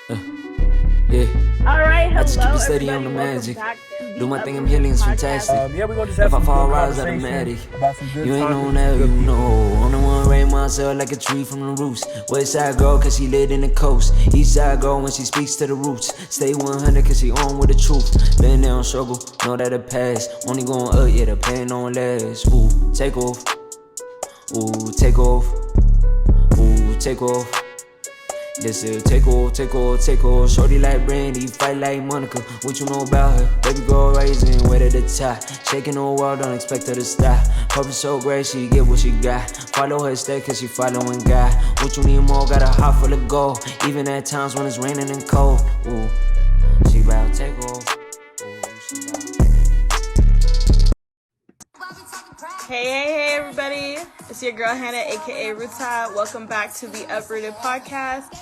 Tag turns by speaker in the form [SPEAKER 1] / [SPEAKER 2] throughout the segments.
[SPEAKER 1] Yeah,
[SPEAKER 2] All right,
[SPEAKER 1] I just keep
[SPEAKER 2] hello
[SPEAKER 1] it steady on
[SPEAKER 2] everybody.
[SPEAKER 1] the
[SPEAKER 2] Welcome
[SPEAKER 1] magic.
[SPEAKER 2] back to
[SPEAKER 1] Do
[SPEAKER 2] the
[SPEAKER 1] my thing, I'm
[SPEAKER 2] Uprooted
[SPEAKER 1] healing, it's
[SPEAKER 2] podcast.
[SPEAKER 1] fantastic.
[SPEAKER 3] Yeah, we're gonna just have
[SPEAKER 1] If I
[SPEAKER 3] some
[SPEAKER 1] fall,
[SPEAKER 3] good
[SPEAKER 1] rise
[SPEAKER 3] conversation
[SPEAKER 1] automatic.
[SPEAKER 3] about some good
[SPEAKER 1] You ain't
[SPEAKER 3] topics
[SPEAKER 1] on
[SPEAKER 3] with some
[SPEAKER 1] that,
[SPEAKER 3] good
[SPEAKER 1] you
[SPEAKER 3] people.
[SPEAKER 1] know. I'm the one raise myself like a tree from the roots. West side girl, cause she lit in the coast. East side girl when she speaks to the roots. Stay 100 cause she on with the truth. Been there on struggle, know that it pass. Only going up, yeah, the pain don't last. Ooh, take off. Ooh, take off. Ooh, take off. This is take off. Shorty like Brandy, fight like Monica. What you know about her? Baby girl rising, way to the top. Shaking the world, don't expect her to stop. Purpose so great, she get what she got. Follow her step, cause she following God. What you need more, got a heart full of gold. Even at times when it's raining and cold. Ooh, she bout take off. Ooh, she bout.
[SPEAKER 2] Hey everybody. It's your girl Hannah, aka Ruth. Welcome back to the Uprooted podcast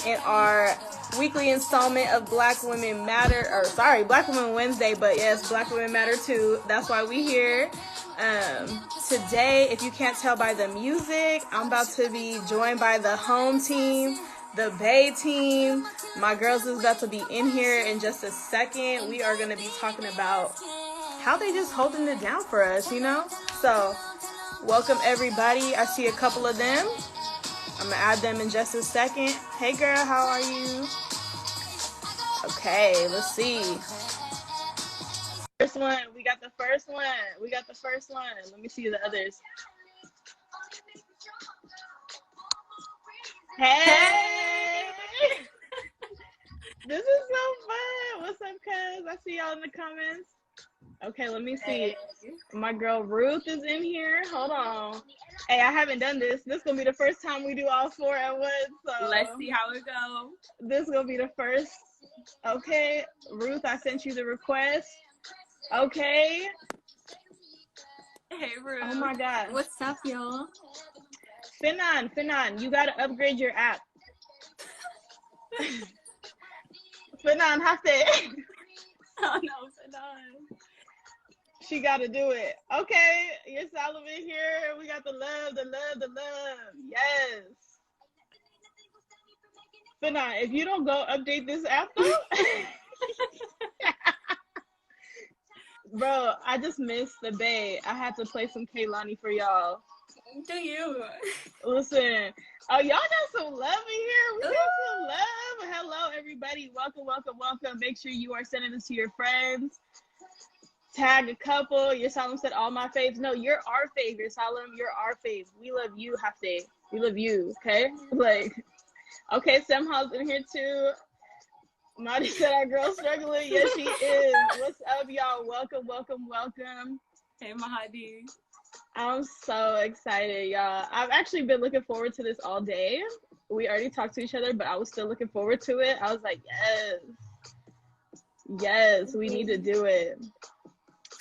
[SPEAKER 2] in our weekly installment of Black Women Matter, Black Women Wednesday, but yes, Black Women Matter too. That's why we here. Today, if you can't tell by the music, I'm about to be joined by the home team, the Bay team. My girls is about to be in here in just a second. We are going to be talking about how they just holding it down for us, you know? So, welcome everybody. I see a couple of them. I'm gonna add them in just a second. Hey girl, how are you? Okay, let's see. First one, we got the first one. Let me see the others. Hey! This is so fun. What's up, cuz? I see y'all in the comments. Okay, let me see. My girl Ruth is in here. Hold on. Hey, I haven't done this. This is gonna be the first time we do all four at once. So
[SPEAKER 4] let's see how it goes.
[SPEAKER 2] This is gonna be the first. Okay, Ruth, I sent you the request. Okay.
[SPEAKER 4] Hey, Ruth.
[SPEAKER 2] Oh my God.
[SPEAKER 4] What's up, y'all?
[SPEAKER 2] Finan, you gotta upgrade your app. Finan,
[SPEAKER 4] Oh no, Finan.
[SPEAKER 2] She gotta do it. Okay, you're Solomon here. We got the love. Yes. Finan, if you don't go update this app though. Bro, I just missed the Bay. I had to play some Kaylani for y'all.
[SPEAKER 4] Do you?
[SPEAKER 2] Listen. Oh, y'all got some love in here. We got some love. Hello, everybody. Welcome. Make sure you are sending this to your friends. Tag a couple. Your Solemn said all my faves. No, you're our fave. Your Solemn, you're our fave. We love you, Hafte. We love you, okay? Like, okay, Semhal's in here too. Madi said our girl's struggling. Yes, she is. What's up, y'all? Welcome.
[SPEAKER 4] Hey, Mahadi.
[SPEAKER 2] I'm so excited, y'all. I've actually been looking forward to this all day. We already talked to each other, but I was still looking forward to it. I was like, yes, we need to do it.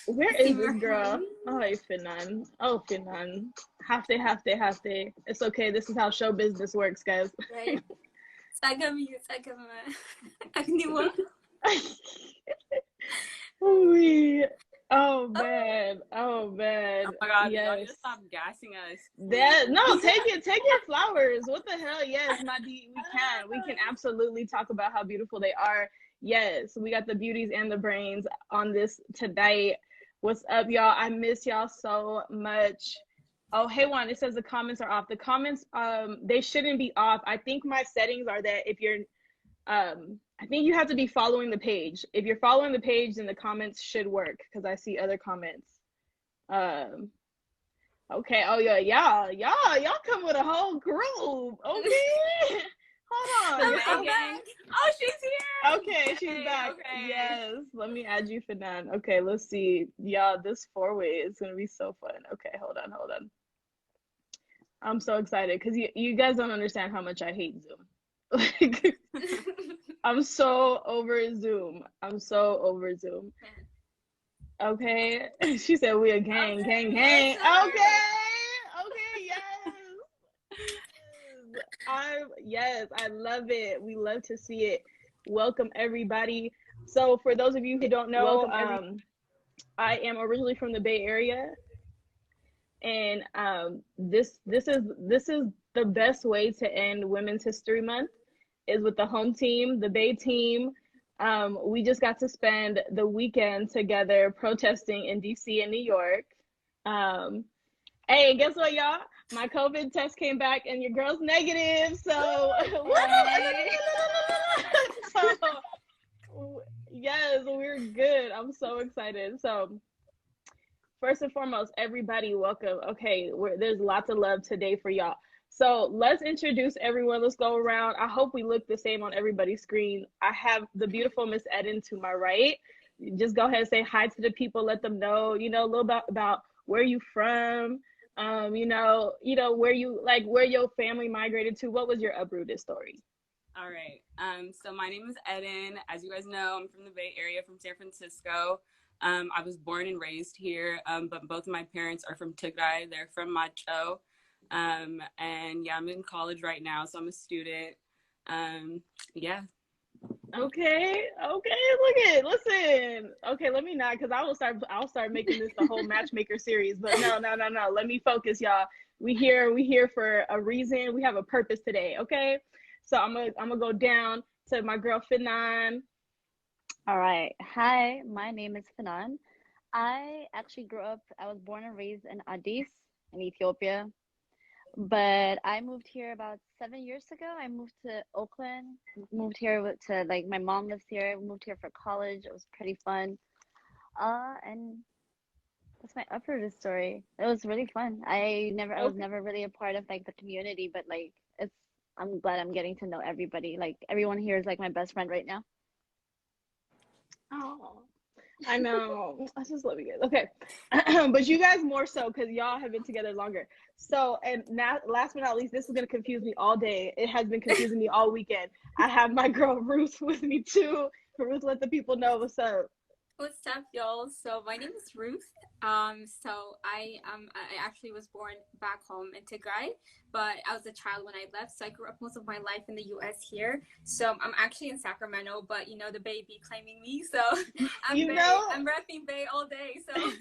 [SPEAKER 2] Where is this girl? Oh, hey, Finan. Hafte. It's okay. This is how show business works, guys.
[SPEAKER 4] Right.
[SPEAKER 2] Oh man.
[SPEAKER 4] Oh my God,
[SPEAKER 2] Yes.
[SPEAKER 4] y'all just stop gassing us.
[SPEAKER 2] No, take your flowers. What the hell? Yes, Madi, we can absolutely talk about how beautiful they are. Yes, we got the beauties and the brains on this tonight. What's up, y'all? I miss y'all so much. Oh, hey Juan, it says the comments are off. The comments, they shouldn't be off. I think my settings are that if you're I think you have to be following the page. If you're following the page, then the comments should work because I see other comments. Okay. Oh yeah, y'all come with a whole group. Okay. Hold on.
[SPEAKER 4] Okay. Oh, she's here.
[SPEAKER 2] Okay, she's back.
[SPEAKER 4] Okay.
[SPEAKER 2] Yes. Let me add you, Finan. Okay, let's see. Y'all, this 4-way is gonna be so fun. Okay, hold on. I'm so excited because you guys don't understand how much I hate Zoom. Like, I'm so over Zoom. Okay. She said we a gang. Okay, yes. I love it. We love to see it. Welcome everybody. So for those of you who don't know, I am originally from the Bay Area, and this is the best way to end Women's History Month. is with the home team, the Bay team. We just got to spend the weekend together protesting in DC and New York. Hey, guess what, y'all? My COVID test came back and your girl's negative. So, so yes, we're good. I'm so excited. So, first and foremost, everybody, welcome. Okay, there's lots of love today for y'all. So let's introduce everyone. Let's go around. I hope we look the same on everybody's screen. I have the beautiful Miss Edin to my right. Just go ahead and say hi to the people. Let them know, a little bit about where you from. Where your family migrated to. What was your uprooted story?
[SPEAKER 4] All right. So my name is Edin. As you guys know, I'm from the Bay Area, from San Francisco. I was born and raised here, but both of my parents are from Tigray. They're from Macho. And yeah, I'm in college right now, so I'm a student. Yeah.
[SPEAKER 2] Okay, listen. Okay, let me not, because I'll start making this the whole matchmaker series. But no. Let me focus, y'all. We here for a reason. We have a purpose today, okay? So I'm gonna go down to my girl Finan.
[SPEAKER 3] All right. Hi, my name is Finan. I was born and raised in Addis in Ethiopia. But I moved here about 7 years ago. I moved to Oakland, moved here my mom lives here. We moved here for college. It was pretty fun. And that's my uprooted story. It was really fun. I was never really a part of the community, but I'm glad I'm getting to know everybody. Everyone here is my best friend right now.
[SPEAKER 2] Oh, I know. I just love you guys. Okay. But you guys more so because y'all have been together longer. So, and now, last but not least, this is going to confuse me all day. It has been confusing me all weekend. I have my girl Ruth with me too. Ruth, let the people know what's up.
[SPEAKER 5] What's up, y'all? So my name is Ruth. So I actually was born back home in Tigray, but I was a child when I left. So I grew up most of my life in the U.S. here. So I'm actually in Sacramento, but the Bay be claiming me. So I'm repping Bay all day. So.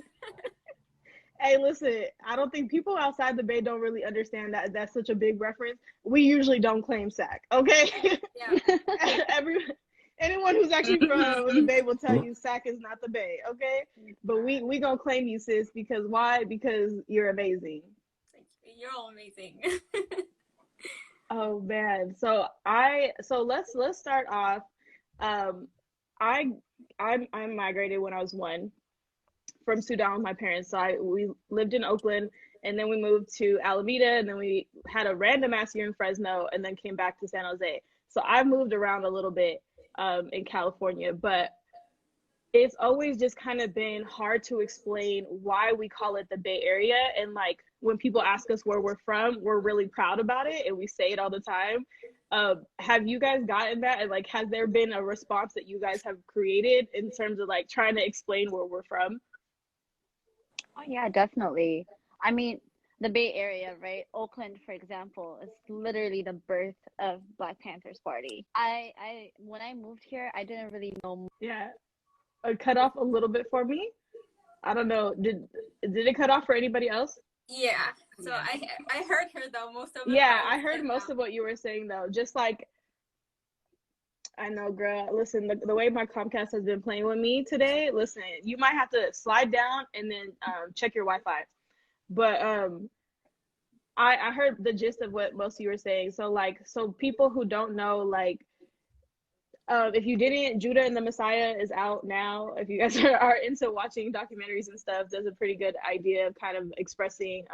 [SPEAKER 2] Hey, listen, I don't think people outside the Bay don't really understand that that's such a big reference. We usually don't claim Sac, okay?
[SPEAKER 5] Yeah.
[SPEAKER 2] Anyone who's actually from the Bay will tell you Sac is not the Bay, okay? But we gonna claim you, sis, because why? Because you're amazing.
[SPEAKER 5] Thank you. You're all amazing.
[SPEAKER 2] Oh man. So let's start off. I migrated when I was 1 from Sudan with my parents. So we lived in Oakland, and then we moved to Alameda, and then we had a random ass year in Fresno, and then came back to San Jose. So I moved around a little bit in California, but it's always just kind of been hard to explain why we call it the Bay Area. And when people ask us where we're from, we're really proud about it, and we say it all the time. Have you guys gotten that? And has there been a response that you guys have created in terms of trying to explain where we're from?
[SPEAKER 3] Oh yeah, definitely. I mean, the Bay Area, right? Oakland, for example, is literally the birth of Black Panthers Party. When I moved here, I didn't really know.
[SPEAKER 2] Yeah, cut off a little bit for me. I don't know. Did it cut off for anybody else?
[SPEAKER 5] Yeah. So I heard her though, most of it.
[SPEAKER 2] Yeah, I heard most of what you were saying though. Just I know, girl. Listen, the way my Comcast has been playing with me today, listen, you might have to slide down and then check your Wi-Fi. But I heard the gist of what most of you were saying. So so people who don't know, if you didn't, Judah and the Messiah is out now. If you guys are into watching documentaries and stuff, does a pretty good idea of kind of expressing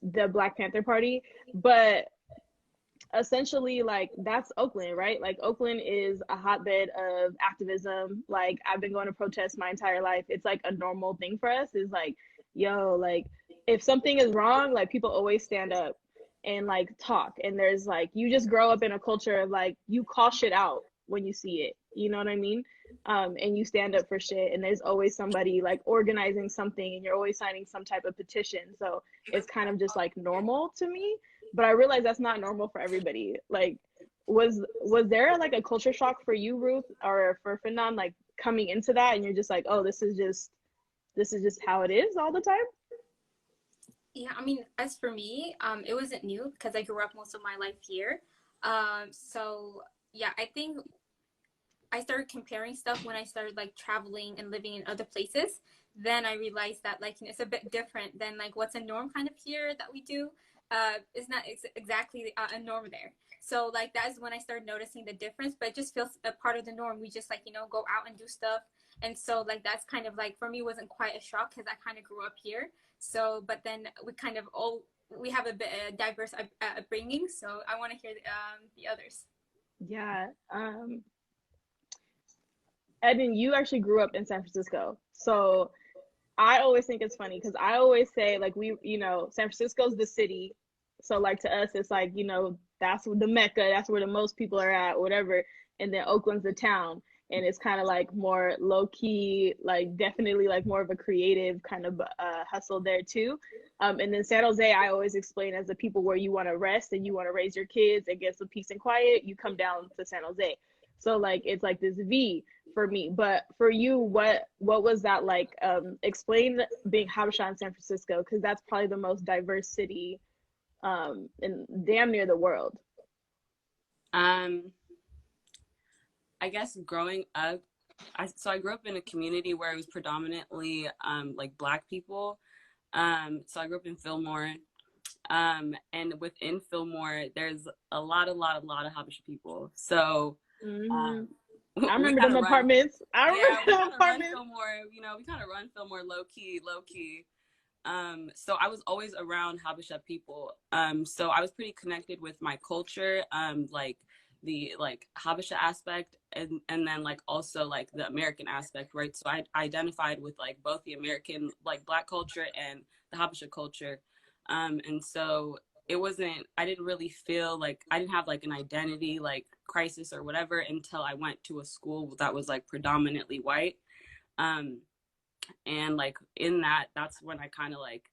[SPEAKER 2] the Black Panther Party. But essentially that's Oakland, right? Oakland is a hotbed of activism. I've been going to protests my entire life. It's a normal thing for us. Is if something is wrong, people always stand up and talk. And there's you just grow up in a culture of you call shit out when you see it, you know what I mean? And you stand up for shit, and there's always somebody organizing something, and you're always signing some type of petition. So it's kind of just normal to me. But I realize that's not normal for everybody. Was there a culture shock for you, Ruth, or for Finan, coming into that, and you're just oh, this is just how it is all the time?
[SPEAKER 5] Yeah, I mean, as for me, it wasn't new because I grew up most of my life here. So yeah, I think I started comparing stuff when I started like traveling and living in other places. Then I realized that like it's a bit different than like what's a norm kind of here that we do. Is not exactly a norm there. So like that is when I started noticing the difference. But it just feels a part of the norm. We just like go out and do stuff. And so like that's kind of like for me wasn't quite a shock because I kind of grew up here. So but then we have a bit diverse upbringing. So I want to hear the others.
[SPEAKER 2] Yeah. Edin, you actually grew up in San Francisco. So I always think it's funny because I always say, like, San Francisco's the city. So, like, to us, it's like, that's the Mecca, that's where the most people are at, whatever. And then Oakland's the town. And it's kind of like more low key, like, definitely like more of a creative kind of hustle there, too. And then San Jose, I always explain as the people where you want to rest and you want to raise your kids and get some peace and quiet, you come down to San Jose. So, like, it's like this V for me. But for you, what was that like? Explain being Habesha in San Francisco, because that's probably the most diverse city in damn near the world.
[SPEAKER 4] I guess growing up, I grew up in a community where it was predominantly like Black people. So I grew up in Fillmore, and within Fillmore, there's a lot of Habesha people. So
[SPEAKER 2] Mm-hmm.
[SPEAKER 4] we
[SPEAKER 2] I remember
[SPEAKER 4] kind
[SPEAKER 2] them
[SPEAKER 4] of run.
[SPEAKER 2] apartments. I
[SPEAKER 4] Yeah,
[SPEAKER 2] remember
[SPEAKER 4] we
[SPEAKER 2] them
[SPEAKER 4] kind of run
[SPEAKER 2] apartments.
[SPEAKER 4] Fillmore. We kind of run Fillmore low key. So I was always around Habesha people. So I was pretty connected with my culture, like the like Habesha aspect, and then like also like the American aspect, right? So I identified with like both the American like Black culture and the Habesha culture, and so it wasn't. I didn't really feel like I didn't have like an identity like crisis or whatever until I went to a school that was like predominantly white. Um, and like in that's when I kind of like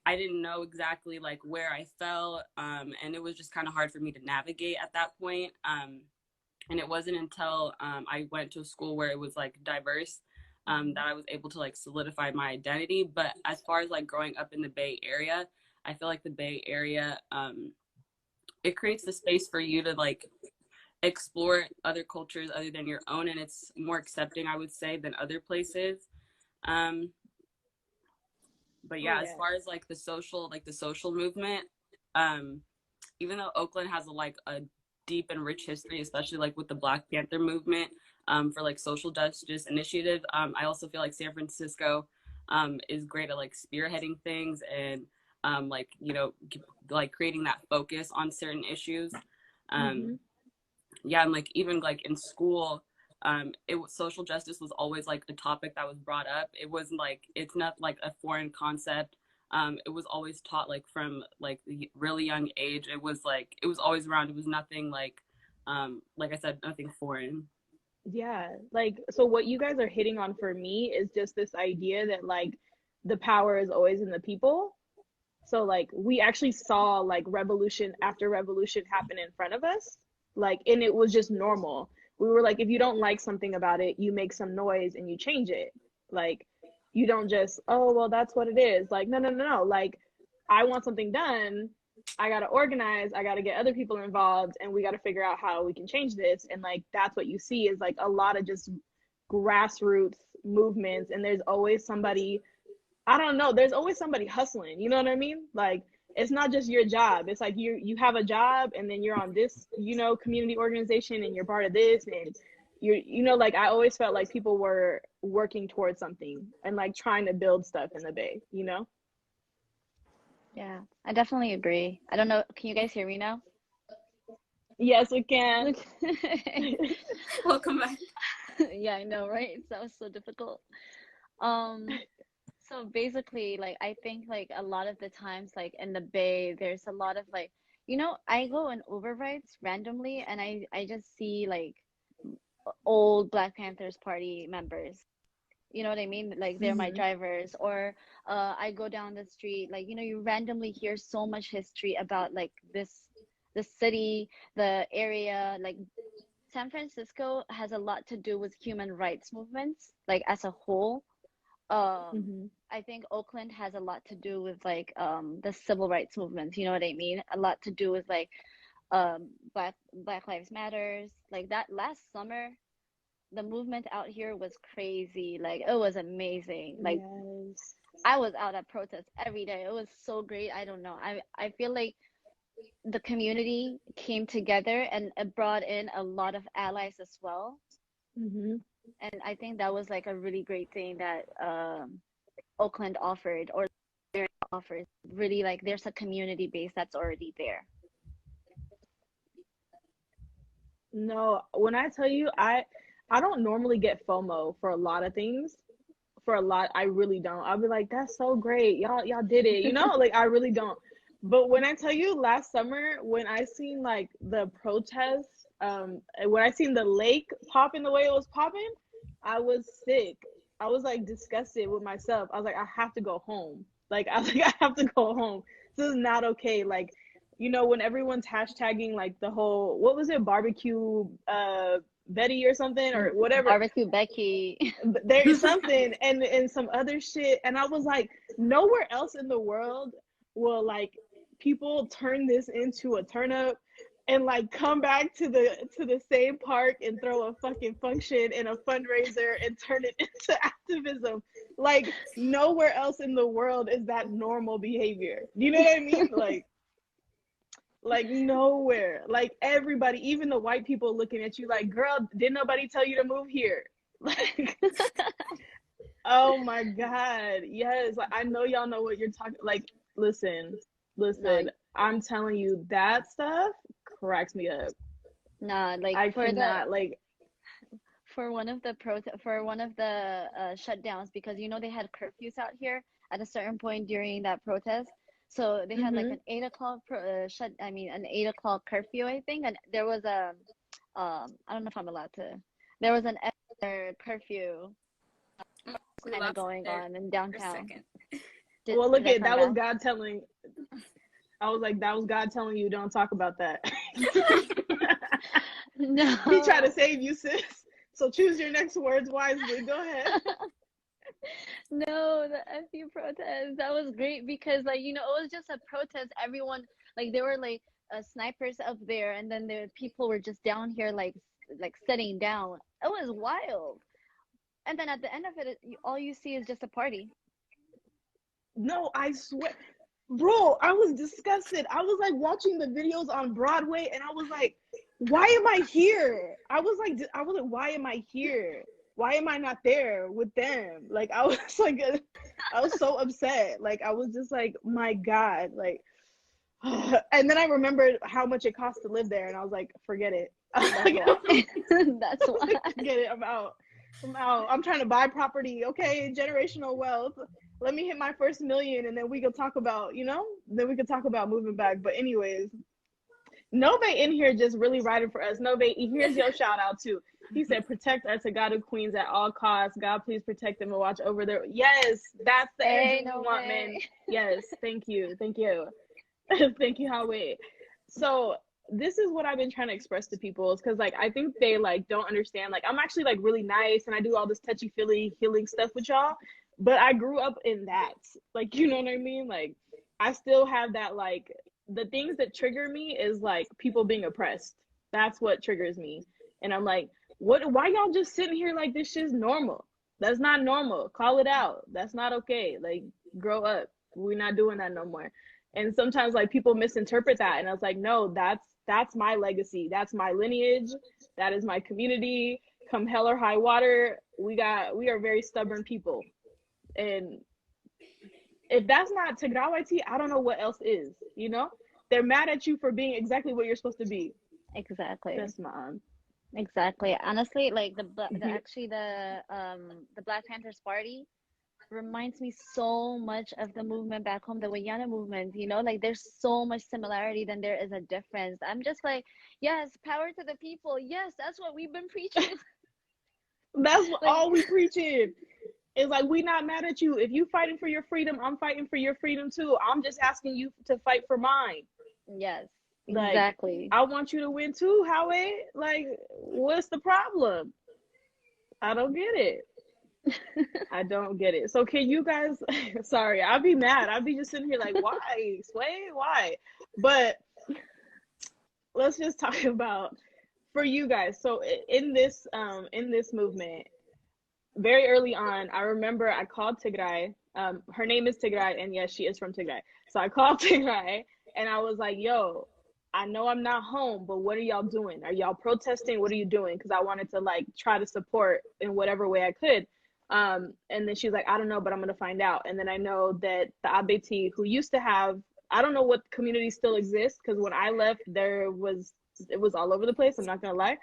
[SPEAKER 4] I didn't know exactly like where I fell, and it was just kind of hard for me to navigate at that point. And it wasn't until I went to a school where it was like diverse, that I was able to like solidify my identity. But as far as like growing up in the Bay Area, I feel like the Bay Area, it creates the space for you to like explore other cultures other than your own, and it's more accepting, I would say, than other places. um but
[SPEAKER 2] Oh
[SPEAKER 4] yeah, as
[SPEAKER 2] yeah.
[SPEAKER 4] far as like the social movement, even though Oakland has a deep and rich history, especially like with the Black Panther movement, for like social justice initiative, I also feel like San Francisco is great at like spearheading things and like like creating that focus on certain issues. um
[SPEAKER 2] Mm-hmm.
[SPEAKER 4] yeah, and like even like in school, it was social justice was always like a topic that was brought up. It wasn't like it's not like a foreign concept. It was always taught like from like the really young age. It was always around. It was nothing like I said, nothing foreign.
[SPEAKER 2] Yeah, like, so what you guys are hitting on for me is just this idea that like the power is always in the people. So like we actually saw like revolution after revolution happen in front of us. Like, and it was just normal. We were like, if you don't like something about it, you make some noise and you change it. Like, you don't just, oh, well, that's what it is. Like, no, no, no, no. Like, I want something done. I got to organize. I got to get other people involved and we got to figure out how we can change this. And like, that's what you see is like a lot of just grassroots movements. And there's always somebody, I don't know. There's always somebody hustling. You know what I mean? Like, it's not just your job. It's like you have a job and then you're on this, community organization and you're part of this and like I always felt like people were working towards something and like trying to build stuff in the Bay.
[SPEAKER 3] Yeah, I definitely agree. I don't know. Can you guys hear me now?
[SPEAKER 2] Yes, we can.
[SPEAKER 5] Welcome back.
[SPEAKER 3] Yeah, I know, right? That was so difficult. Um, so basically, like I think like a lot of the times, like in the Bay, there's a lot of like, I go on Uber rides randomly, and I just see like old Black Panthers Party members. You know what I mean? Like they're my
[SPEAKER 2] Hmm.
[SPEAKER 3] drivers, or I go down the street, like you randomly hear so much history about like the city, the area, like San Francisco has a lot to do with human rights movements, like as a whole.
[SPEAKER 2] Hmm.
[SPEAKER 3] I think Oakland has a lot to do with like the civil rights movements, you know what I mean? A lot to do with like Black Lives Matters. Like that last summer, the movement out here was crazy. Like it was amazing. Like
[SPEAKER 2] Yes.
[SPEAKER 3] I was out at protests every day. It was so great. I don't know. I feel like the community came together and it brought in a lot of allies as well.
[SPEAKER 2] Mm-hmm.
[SPEAKER 3] And I think that was like a really great thing that Oakland offered, or offers. Really, like there's a community base that's already there.
[SPEAKER 2] No, when I tell you, I don't normally get FOMO for a lot of things. For a lot, I really don't. I'll be like, that's so great. Y'all did it. You know, like I really don't. But when I tell you last summer, when I seen like the protests, when I seen the lake popping the way it was popping, I was sick. I was like disgusted with myself. I was like, I have to go home. Like I was like, I have to go home. This is not okay. Like, you know, when everyone's hashtagging like the whole, what was it, barbecue Betty or something or whatever.
[SPEAKER 3] Barbecue Becky.
[SPEAKER 2] There's something and some other shit. And I was like, nowhere else in the world will like people turn this into a turn up and like come back to the same park and throw a fucking function and a fundraiser and turn it into activism. Like nowhere else in the world is that normal behavior. You know what I mean? Like nowhere. Like everybody, even the white people looking at you like, girl, didn't nobody tell you to move here? Like oh my God. Yes. Like I know y'all know what you're talking like listen,
[SPEAKER 3] No,
[SPEAKER 2] I'm telling you that stuff cracks me up.
[SPEAKER 3] nah, like
[SPEAKER 2] I
[SPEAKER 3] for
[SPEAKER 2] cannot like
[SPEAKER 3] for one of the shutdowns, because you know they had curfews out here at a certain point during that protest. So they had like an 8 o'clock an 8 o'clock curfew, I think, and there was a I don't know if I'm allowed to. There was an extra curfew kind of going on in downtown.
[SPEAKER 2] well look
[SPEAKER 3] Did I
[SPEAKER 2] at
[SPEAKER 3] turn
[SPEAKER 2] that
[SPEAKER 3] it
[SPEAKER 2] was
[SPEAKER 3] off?
[SPEAKER 2] God telling I was like that was God telling you don't talk about that. He tried to
[SPEAKER 3] No.
[SPEAKER 2] save you, sis. So choose your next words wisely. Go ahead.
[SPEAKER 3] No, the FU protest. That was great because, like, you know, it was just a protest. Everyone, like, there were like snipers up there, and then the people were just down here, like sitting down. It was wild. And then at the end of it, all you see is just a party.
[SPEAKER 2] No, I swear. Bro, I was disgusted. I was like watching the videos on Broadway and I was like, why am I here? I was like, why am I here? Why am I not there with them? Like I was like I was so upset. Like I was just like, my God, like and then I remembered how much it costs to live there and I was like, forget it.
[SPEAKER 3] That's why. That's why.
[SPEAKER 2] Forget it. I'm out. I'm trying to buy property. Okay, generational wealth. Let me hit my first million and then we can talk about, then we can talk about moving back. But anyways, Nove in here just really riding for us. Nove, here's your shout out too. He said, protect our Tegaru queens at all costs. God, please protect them and watch over their. Yes, that's the energy we want, man. Yes, thank you. Thank you. Thank you, Howie. So this is what I've been trying to express to people is because like I think they like don't understand. Like I'm actually like really nice and I do all this touchy-feely healing stuff with y'all, but I grew up in that. Like, you know what I mean? Like I still have that like the things that trigger me is like people being oppressed. That's what triggers me. And I'm like, why y'all just sitting here like this shit's normal? That's not normal. Call it out. That's not okay. Like grow up. We're not doing that no more. And sometimes like people misinterpret that. And I was like, no, that's my legacy. That's my lineage. That is my community. Come hell or high water, we are very stubborn people. And if that's not Tigray, I don't know what else is, They're mad at you for being exactly what you're supposed to be.
[SPEAKER 3] Exactly.
[SPEAKER 2] That's mom.
[SPEAKER 3] Exactly. Honestly, like the Black Panthers Party reminds me so much of the movement back home, the Wayana movement, like there's so much similarity than there is a difference. I'm just like, yes, power to the people. Yes, that's what we've been preaching.
[SPEAKER 2] That's what
[SPEAKER 3] Like,
[SPEAKER 2] all we preaching. It's like, we not mad at you. If you fighting for your freedom, I'm fighting for your freedom too. I'm just asking you to fight for mine.
[SPEAKER 3] yes,
[SPEAKER 2] Like,
[SPEAKER 3] exactly.
[SPEAKER 2] I want you to win too, Howie. Like, what's the problem? I don't get it. I don't get it. So can you guys, sorry, I'll be mad. I'll be just sitting here like, why? Sway? Why? But let's just talk about for you guys. So in this movement, very early on, I remember I called Tigray. Her name is Tigray, and yes, she is from Tigray. So I called Tigray, and I was like, "Yo, I know I'm not home, but what are y'all doing? Are y'all protesting? What are you doing?" Because I wanted to like try to support in whatever way I could. And then she's like, "I don't know, but I'm gonna find out." And then I know that the Abeti, who used to have, I don't know what community still exists, because when I left, it was all over the place. I'm not gonna lie,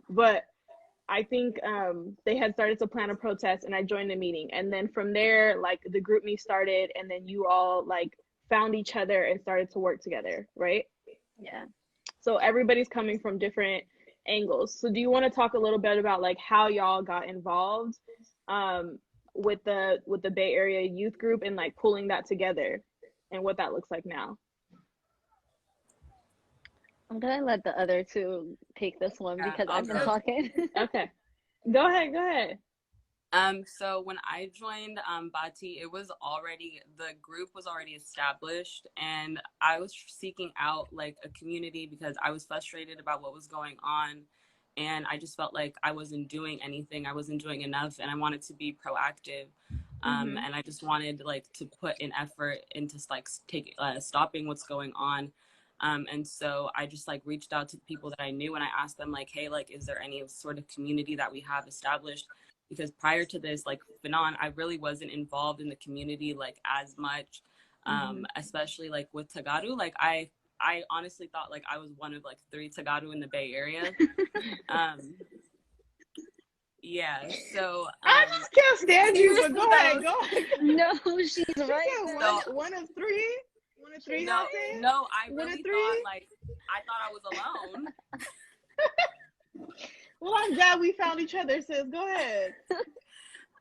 [SPEAKER 2] but I think they had started to plan a protest, and I joined the meeting. And then from there, like the group me started, and then you all like found each other and started to work together, right?
[SPEAKER 3] Yeah.
[SPEAKER 2] So everybody's coming from different angles. So do you want to talk a little bit about like how y'all got involved with the Bay Area youth group and like pulling that together and what that looks like now?
[SPEAKER 3] I'm gonna let the other two take this one because I've been talking.
[SPEAKER 2] Okay. Go ahead.
[SPEAKER 4] So when I joined Bati, the group was already established, and I was seeking out like a community because I was frustrated about what was going on, and I just felt like I wasn't doing anything, I wasn't doing enough, and I wanted to be proactive. And I just wanted like to put an effort into like stopping what's going on. And so I just like reached out to people that I knew, and I asked them like, hey, like, is there any sort of community that we have established? Because prior to this, like Finan, I really wasn't involved in the community like as much, especially like with Tegaru. Like I honestly thought like I was one of like 3 Tegaru in the Bay Area. Yeah, so
[SPEAKER 2] I just can't stand you, but go ahead.
[SPEAKER 3] No, she's right.
[SPEAKER 2] One of 3. One of 3.
[SPEAKER 4] No, I really thought like I thought I was alone.
[SPEAKER 2] Well, I'm glad we found each other, sis. Go ahead.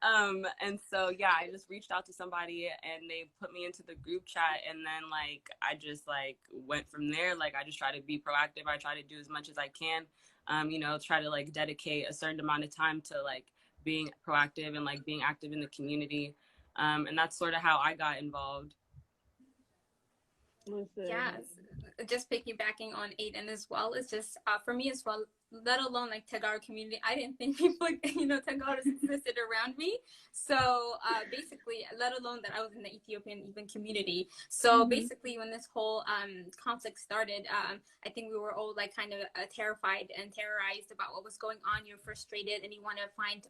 [SPEAKER 4] And so yeah, I just reached out to somebody, and they put me into the group chat, and then like I just like went from there. Like I just try to be proactive. I try to do as much as I can. You know, try to like dedicate a certain amount of time to like being proactive and like being active in the community. And that's sort of how I got involved.
[SPEAKER 2] Listen.
[SPEAKER 5] Yeah, just piggybacking on Edin as well. It's just for me as well, let alone like Tegaru community. I didn't think people, Tegaru existed around me. So basically, let alone that I was in the Ethiopian even community. So basically, when this whole conflict started, I think we were all like kind of terrified and terrorized about what was going on. You're frustrated, and you want to find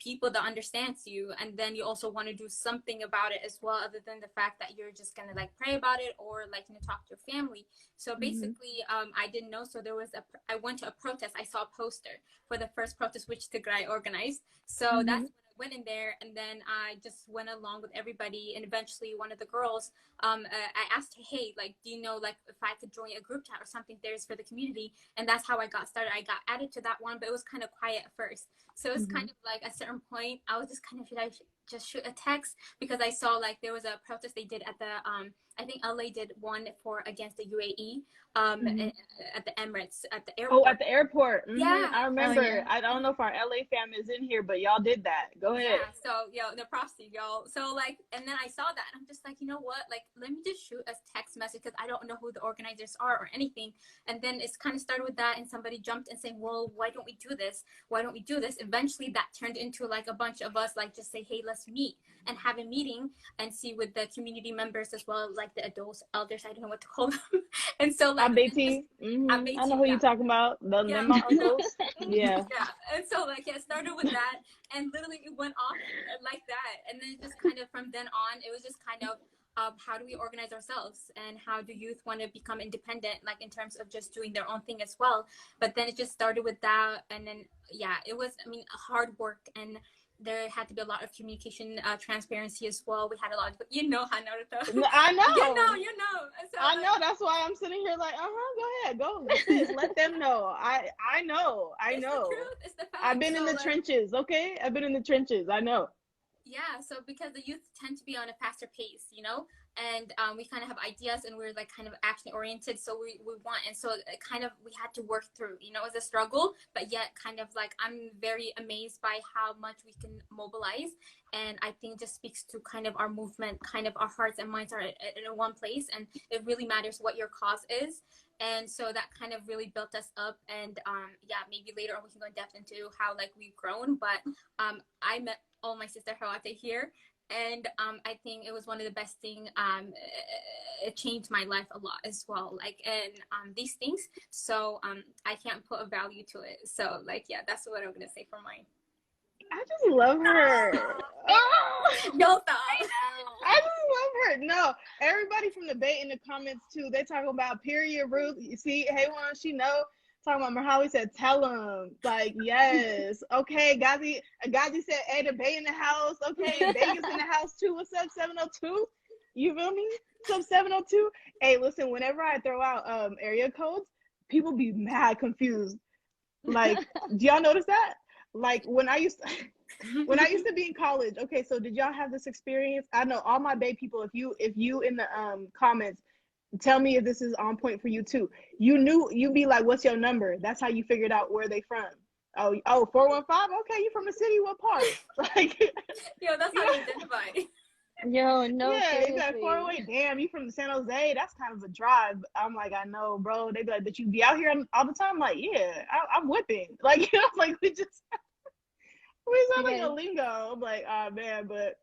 [SPEAKER 5] people that understands you, and then you also want to do something about it as well, other than the fact that you're just gonna like pray about it or like talk to your family. So basically I didn't know, so I went to a protest. I saw a poster for the first protest which Tigray organized, so that's when I went in there, and then I just went along with everybody. And eventually one of the girls, I asked her, hey, like, do you know like if I could join a group chat or something there's for the community? And that's how I got started. I got added to that one, but it was kind of quiet at first. So it's kind of like at a certain point, I was just kind of, should I just shoot a text? Because I saw like there was a protest they did at the, I think LA did one against the UAE, at the Emirates, at the airport.
[SPEAKER 2] Oh, at the airport.
[SPEAKER 5] Yeah.
[SPEAKER 2] I remember.
[SPEAKER 3] Oh, yeah.
[SPEAKER 2] I don't know if our LA fam is in here, but y'all did that. Go ahead.
[SPEAKER 5] Yeah, so the props to y'all. So like, and then I saw that, and I'm just like, you know what? Like, let me just shoot a text message, because I don't know who the organizers are or anything. And then it's kind of started with that, and somebody jumped and saying, well, why don't we do this? Why don't we do this? Eventually that turned into like a bunch of us like just say, hey, let's meet and have a meeting and see with the community members as well, like the adults, elders, I don't know what to call them. And so like
[SPEAKER 2] Abeti. I know who you're talking about. Them my uncles. Yeah.
[SPEAKER 5] Yeah. And so like it started with that, and literally it went off like that. And then just kind of from then on, it was just kind of how do we organize ourselves, and how do youth want to become independent, like in terms of just doing their own thing as well. But then it just started with that, and then yeah, it was, I mean, hard work, and there had to be a lot of communication, transparency as well. We had a lot of, you know, Naruto.
[SPEAKER 2] I know.
[SPEAKER 5] You know. So,
[SPEAKER 2] I know. That's why I'm sitting here like, go ahead, go. Sis, let them know. I know.
[SPEAKER 5] It's the truth. It's the fact.
[SPEAKER 2] I've been in the trenches. Okay, I've been in the trenches. I know.
[SPEAKER 5] Yeah, so because the youth tend to be on a faster pace, you know, and we kind of have ideas, and we're like kind of action oriented, so we want, and so it kind of we had to work through, you know, it's a struggle, but yet kind of like I'm very amazed by how much we can mobilize, and I think just speaks to kind of our movement, kind of our hearts and minds are in one place, and it really matters what your cause is. And so that kind of really built us up. And yeah, maybe later on we can go in depth into how like we've grown. But I met all my sister Harate here. And I think it was one of the best thing. It changed my life a lot as well. Like, and these things. So I can't put a value to it. So like, yeah, that's what I'm gonna say for mine.
[SPEAKER 2] I just love her. Oh,
[SPEAKER 5] No, stop.
[SPEAKER 2] I just love her. No, everybody from the Bay in the comments too. They talking about period Ruth. You see, hey one, she know. Talking about Marhawi said, tell him. Like, yes. Okay, Gazi said, hey, the Bay in the house. Okay, Vegas in the house too. What's up, 702? You feel me? What's up, 702? Hey, listen, whenever I throw out area codes, people be mad confused. Like, do y'all notice that? Like when I used to be in college. Okay, so did y'all have this experience? I know all my Bay people, if you in the comments, tell me if this is on point for you too. You'd be like, what's your number? That's how you figured out where they from. Oh, 415? Okay, you from the city, what part? Like,
[SPEAKER 5] yo, that's how you identify.
[SPEAKER 3] Yo, no,
[SPEAKER 2] yeah,
[SPEAKER 3] seriously.
[SPEAKER 2] they be like, 408, damn, you from San Jose? That's kind of a drive. I'm like, I know, bro. They be like, but you be out here all the time? I'm like, yeah, I'm whipping. Like, you know, like we sound like a lingo. I'm like, ah, man, but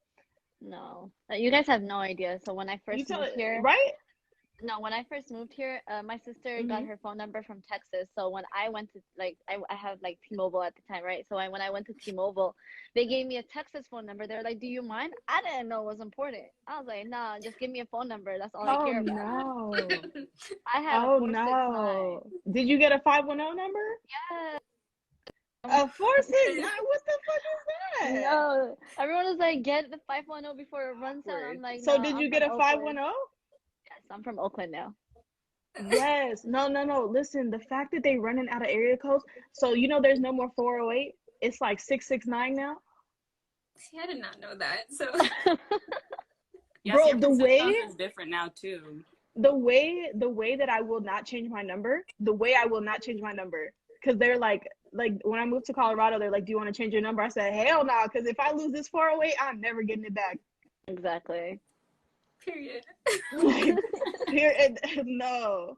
[SPEAKER 3] No, you guys have no idea. So when I first moved here,
[SPEAKER 2] right?
[SPEAKER 3] No, when I first moved here, my sister got her phone number from Texas. So when I went to I had like T-Mobile at the time, right? So when I went to T-Mobile, they gave me a Texas phone number. They're like, "Do you mind?" I didn't know it was important. I was like, "Nah, just give me a phone number. That's all I care about."
[SPEAKER 2] No.
[SPEAKER 3] I had a 469.
[SPEAKER 2] Did you get a 510 number?
[SPEAKER 3] Yeah.
[SPEAKER 2] A 469? What the fuck is that?
[SPEAKER 3] No, everyone was like, "Get the 510 before it runs out." I'm like,
[SPEAKER 2] so
[SPEAKER 3] no,
[SPEAKER 2] did
[SPEAKER 3] I'm
[SPEAKER 2] you get a 510?
[SPEAKER 3] Yes, I'm from Oakland now.
[SPEAKER 2] Yes. No. Listen, the fact that they running out of area codes. So you know, there's no more 408. It's like 669 now.
[SPEAKER 5] See, I did not know that. So,
[SPEAKER 4] yeah,
[SPEAKER 2] bro,
[SPEAKER 4] San Francisco's is different now too.
[SPEAKER 2] The way that I will not change my number. Because they're like when I moved to Colorado, they're like, do you want to change your number? I said, hell no, because if I lose this 408, I'm never getting it back.
[SPEAKER 3] Exactly.
[SPEAKER 5] Period.
[SPEAKER 2] Period. No.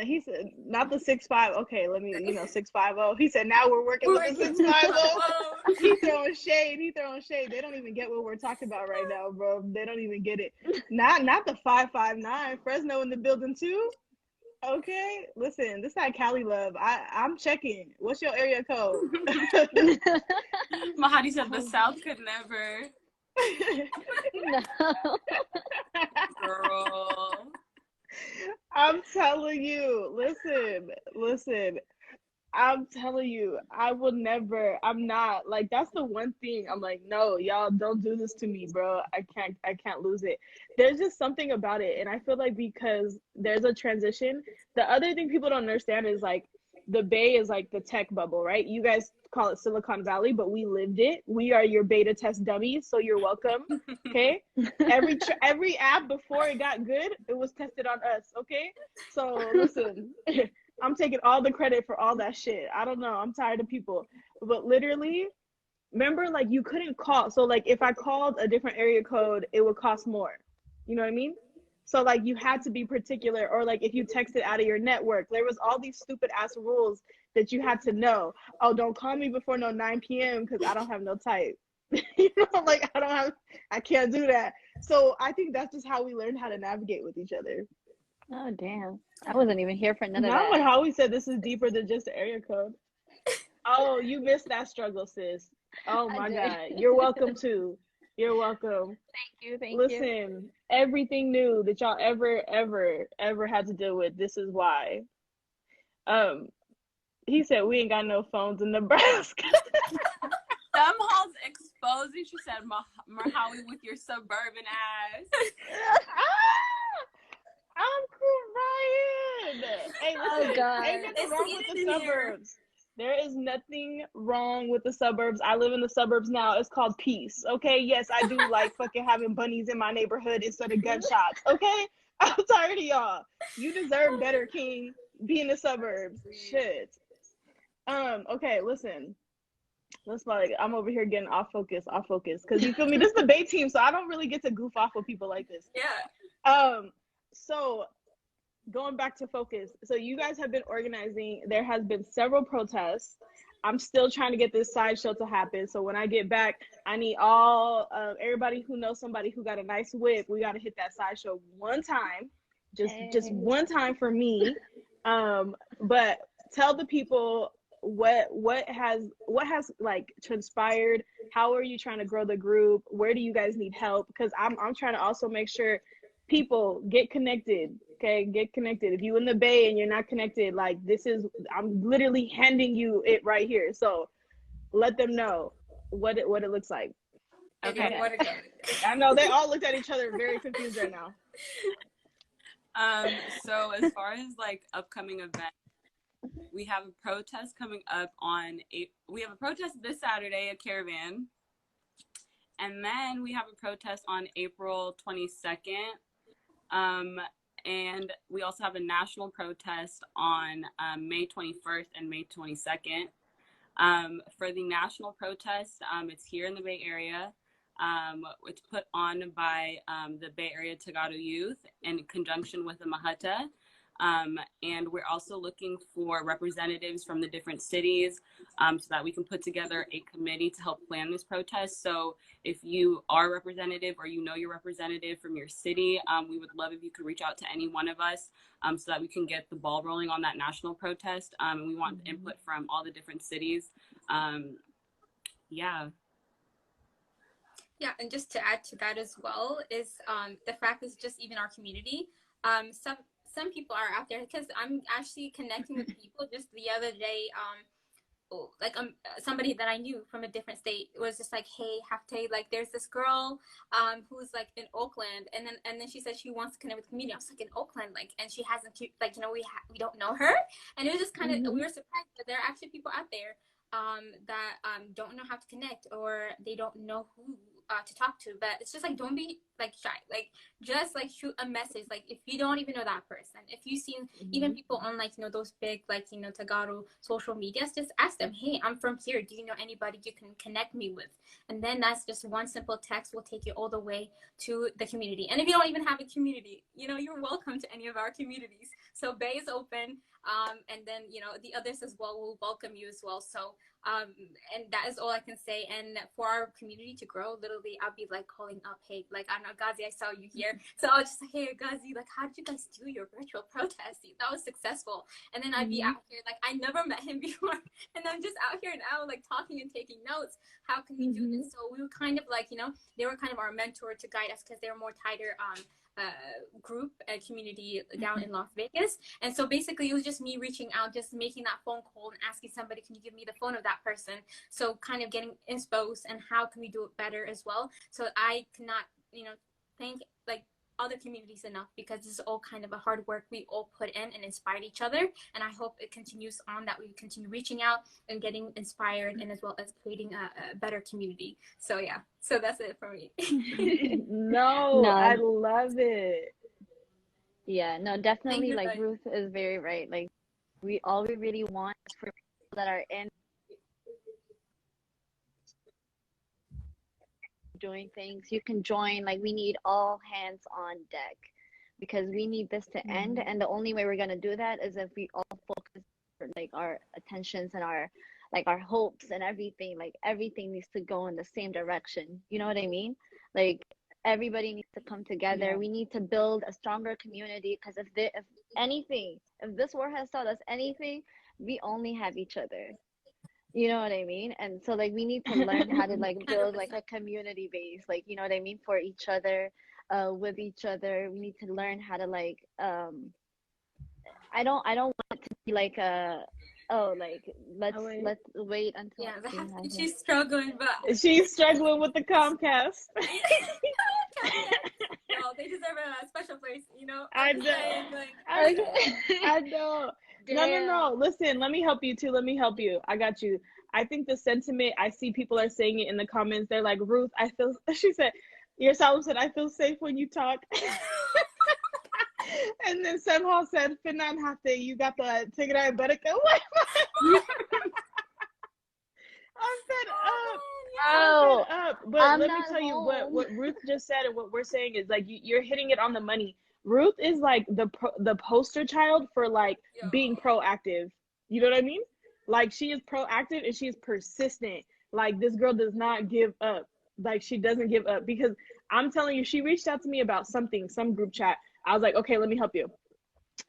[SPEAKER 2] He said, not the 6'5". Okay, let me, 650. He said, now we're working with the 650. He throwing shade. They don't even get what we're talking about right now, bro. They don't even get it. Not the 559. Fresno in the building too. Okay, listen, this is that Cali love. I'm checking. What's your area code?
[SPEAKER 4] Mahadi said the South could never.
[SPEAKER 3] No.
[SPEAKER 4] Girl.
[SPEAKER 2] I'm telling you, listen. I'm telling you, I will never, I'm not, like, that's the one thing. I'm like, no, y'all don't do this to me, bro. I can't lose it. There's just something about it. And I feel like because there's a transition, the other thing people don't understand is like, the Bay is like the tech bubble, right? You guys call it Silicon Valley, but we lived it. We are your beta test dummies, so you're welcome. Okay. Every app before it got good, it was tested on us. Okay. So listen, I'm taking all the credit for all that shit. I don't know. I'm tired of people. But literally, remember, like, you couldn't call. So like, if I called a different area code, it would cost more. You know what I mean? So like, you had to be particular, or like if you texted out of your network, there was all these stupid ass rules that you had to know. Oh, don't call me before 9 p.m. because I don't have no type. You know, like I can't do that. So I think that's just how we learned how to navigate with each other.
[SPEAKER 3] Oh damn! I wasn't even here for none of that.
[SPEAKER 2] Not when Howie said this is deeper than just the area code. Oh, you missed that struggle, sis. Oh my God, you're welcome too. You're welcome.
[SPEAKER 3] Thank you.
[SPEAKER 2] Listen, everything new that y'all ever had to deal with, this is why. He said we ain't got no phones in Nebraska.
[SPEAKER 4] Them hoes exposing. She said, Marhawi with your suburban ass.
[SPEAKER 2] I'm crying. Hey, listen,
[SPEAKER 3] Oh God.
[SPEAKER 2] ain't nothing wrong with the suburbs. There is nothing wrong with the suburbs. I live in the suburbs now. It's called peace. Okay. Yes, I do like fucking having bunnies in my neighborhood instead of gunshots. Okay. I'm tired of y'all. You deserve better, King. Be in the suburbs. Shit. Okay, listen. Let's I'm over here getting off focus. Cause you feel me? This is the Bay team, so I don't really get to goof off with people like this.
[SPEAKER 5] Yeah.
[SPEAKER 2] So going back to focus. So you guys have been organizing. There has been several protests. I'm still trying to get this sideshow to happen. So when I get back, I need all everybody who knows somebody who got a nice whip. We got to hit that sideshow one time, just one time for me. But tell the people what has like transpired. How are you trying to grow the group? Where do you guys need help? Because I'm trying to also make sure people get connected. Okay, get connected. If you in the Bay and you're not connected, like I'm literally handing you it right here. So let them know what it looks like.
[SPEAKER 4] Okay.
[SPEAKER 2] I know they all looked at each other very confused right now.
[SPEAKER 4] So as far as like upcoming events, we have a protest coming up we have a protest this Saturday, a caravan. And then we have a protest on April 22nd. And we also have a national protest on May 21st and May 22nd. For the national protest, it's here in the Bay Area. It's put on by the Bay Area Tegaru youth in conjunction with the Mahata. And we're also looking for representatives from the different cities so that we can put together a committee to help plan this protest. So if you are a representative or you know your representative from your city, we would love if you could reach out to any one of us so that we can get the ball rolling on that national protest. And we want input from all the different cities. Yeah.
[SPEAKER 5] Yeah, and just to add to that as well is the fact is just even our community. Some people are out there because I'm actually connecting with people. Just the other day, somebody that I knew from a different state was just like, hey, Hafte, like there's this girl who's like in Oakland, and then she said she wants to connect with the community. I was like, in Oakland, like, and she hasn't, like, we don't know her, and it was just kind of we were surprised that there are actually people out there that don't know how to connect, or they don't know who to talk to. But it's just like, don't be like shy, like just like shoot a message. Like if you don't even know that person, if you see even people on like those big like Tegaru social medias, just ask them, hey, I'm from here, do you know anybody you can connect me with? And then that's just one simple text will take you all the way to the community. And if you don't even have a community, you're welcome to any of our communities. So Bay is open, and then the others as well will welcome you as well. So and that is all I can say. And for our community to grow, literally I'll be like calling up, hey, like I know Ghazi, I saw you here, so I was just like, hey Ghazi, like how did you guys do your virtual protest? That was successful. And then I'd be out here like I never met him before, and I'm just out here now like talking and taking notes. How can we do this? So we were kind of like they were kind of our mentor to guide us, because they were more tighter group and community down in Las Vegas. And so basically it was just me reaching out, just making that phone call and asking somebody, can you give me the phone of that person? So kind of getting inspo and how can we do it better as well. So I cannot thank like other communities enough, because this is all kind of a hard work we all put in and inspired each other. And I hope it continues on, that we continue reaching out and getting inspired, and as well as creating a better community. So yeah, so that's it for me.
[SPEAKER 2] No, I love it.
[SPEAKER 3] Yeah, no, definitely. Like Ruth is very right. Like all we really want is for people that are in doing things, you can join. Like we need all hands on deck, because we need this to end, and the only way we're gonna do that is if we all focus like our attentions and our hopes and everything. Like everything needs to go in the same direction, you know what I mean? Like everybody needs to come together. We need to build a stronger community, because if this war has taught us anything, we only have each other. You know what I mean? And so like we need to learn how to like build like a community base, like, you know what I mean, for each other, with each other. We need to learn how to like I don't want it to be like let's wait until
[SPEAKER 5] she's struggling, but
[SPEAKER 2] she's struggling with the Comcast.
[SPEAKER 5] No, they deserve a special place,
[SPEAKER 2] I know. No. Listen, let me help you too. I got you. I think the sentiment, I see people are saying it in the comments. They're like, Ruth, she said, your Salam said, I feel safe when you talk. And then somehow said, Finan Hafte, you got the Tigray Baraka. I'm fed up. I'm fed up. But let me tell you what Ruth just said, and what we're saying is like you're hitting it on the money. Ruth is like the poster child for like being proactive. You know what I mean? Like she is proactive and she is persistent. Like this girl does not give up. Like she doesn't give up, because I'm telling you, she reached out to me about something, some group chat. I was like, okay, let me help you.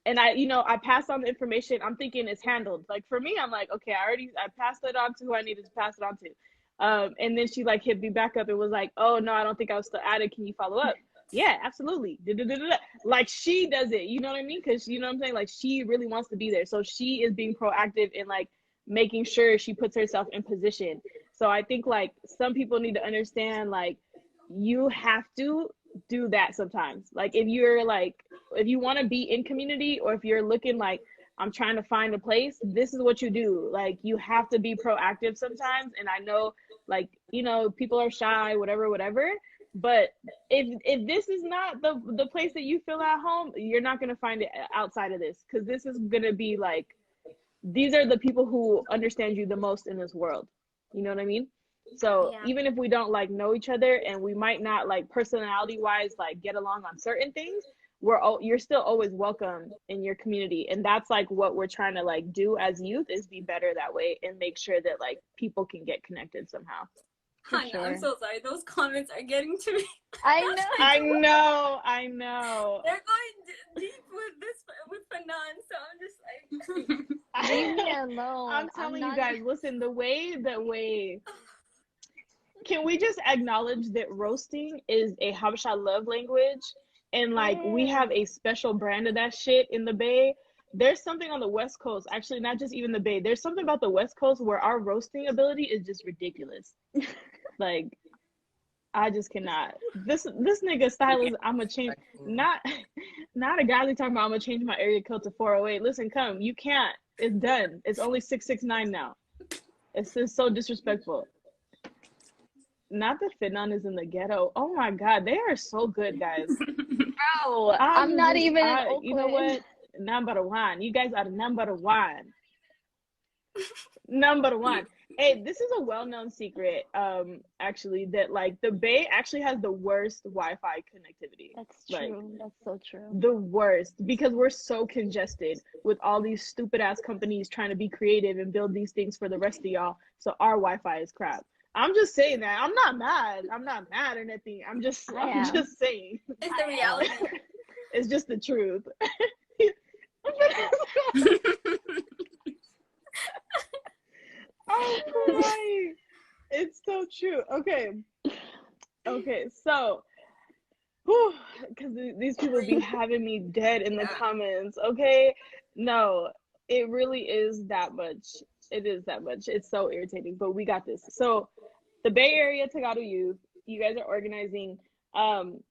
[SPEAKER 2] And I passed on the information. I'm thinking it's handled. Like for me, I'm like, okay, I passed it on to who I needed to pass it on to. And then she like hit me back up and was like, oh no, I don't think I was still added. Can you follow up? Yeah, absolutely. Like she does it, you know what I mean? Because you know what I'm saying? Like she really wants to be there. So she is being proactive and like making sure she puts herself in position. So I think like some people need to understand, like you have to do that sometimes. Like if you want to be in community, or if you're looking like I'm trying to find a place, this is what you do. Like you have to be proactive sometimes. And I know like, people are shy, whatever. But if this is not the place that you feel at home, you're not going to find it outside of this, because this is going to be like, these are the people who understand you the most in this world. You know what I mean? So even if we don't like know each other, and we might not like personality wise like get along on certain things, you're still always welcome in your community. And that's like what we're trying to like do as youth, is be better that way and make sure that like people can get connected somehow.
[SPEAKER 5] I know, I'm so sorry. Those comments are getting to me.
[SPEAKER 3] I know.
[SPEAKER 5] They're going deep with Finan, so I'm just like,
[SPEAKER 3] leave me alone.
[SPEAKER 2] I'm telling you guys, listen, the way can we just acknowledge that roasting is a Habesha love language, and like we have a special brand of that shit in the Bay. There's something on the West Coast, actually, not just even the Bay. There's something about the West Coast where our roasting ability is just ridiculous. Like, I just cannot. This nigga style is, I'm gonna change. Not a guy talking about I'm gonna change my area code to 408. Listen, come, you can't. It's done. It's only 669 now. It's just so disrespectful. Not that Finan is in the ghetto. Oh my God, they are so good, guys.
[SPEAKER 3] Bro, I'm not even in Oakland.
[SPEAKER 2] You know what? Number one. You guys are number one. Number one. Hey, this is a well-known secret, actually, that like the Bay actually has the worst Wi-Fi connectivity.
[SPEAKER 3] That's true. Like, that's so true.
[SPEAKER 2] The worst, because we're so congested with all these stupid ass companies trying to be creative and build these things for the rest of y'all. So our Wi-Fi is crap. I'm just saying that. I'm not mad or anything. I'm just saying.
[SPEAKER 5] It's the reality.
[SPEAKER 2] It's just the truth. Oh, boy. It's so true. Okay, so, because these people be having me dead in the comments. Okay, no, it really is that much. It is that much. It's so irritating, but we got this. So the Bay Area Tegaru youth, you guys are organizing. Can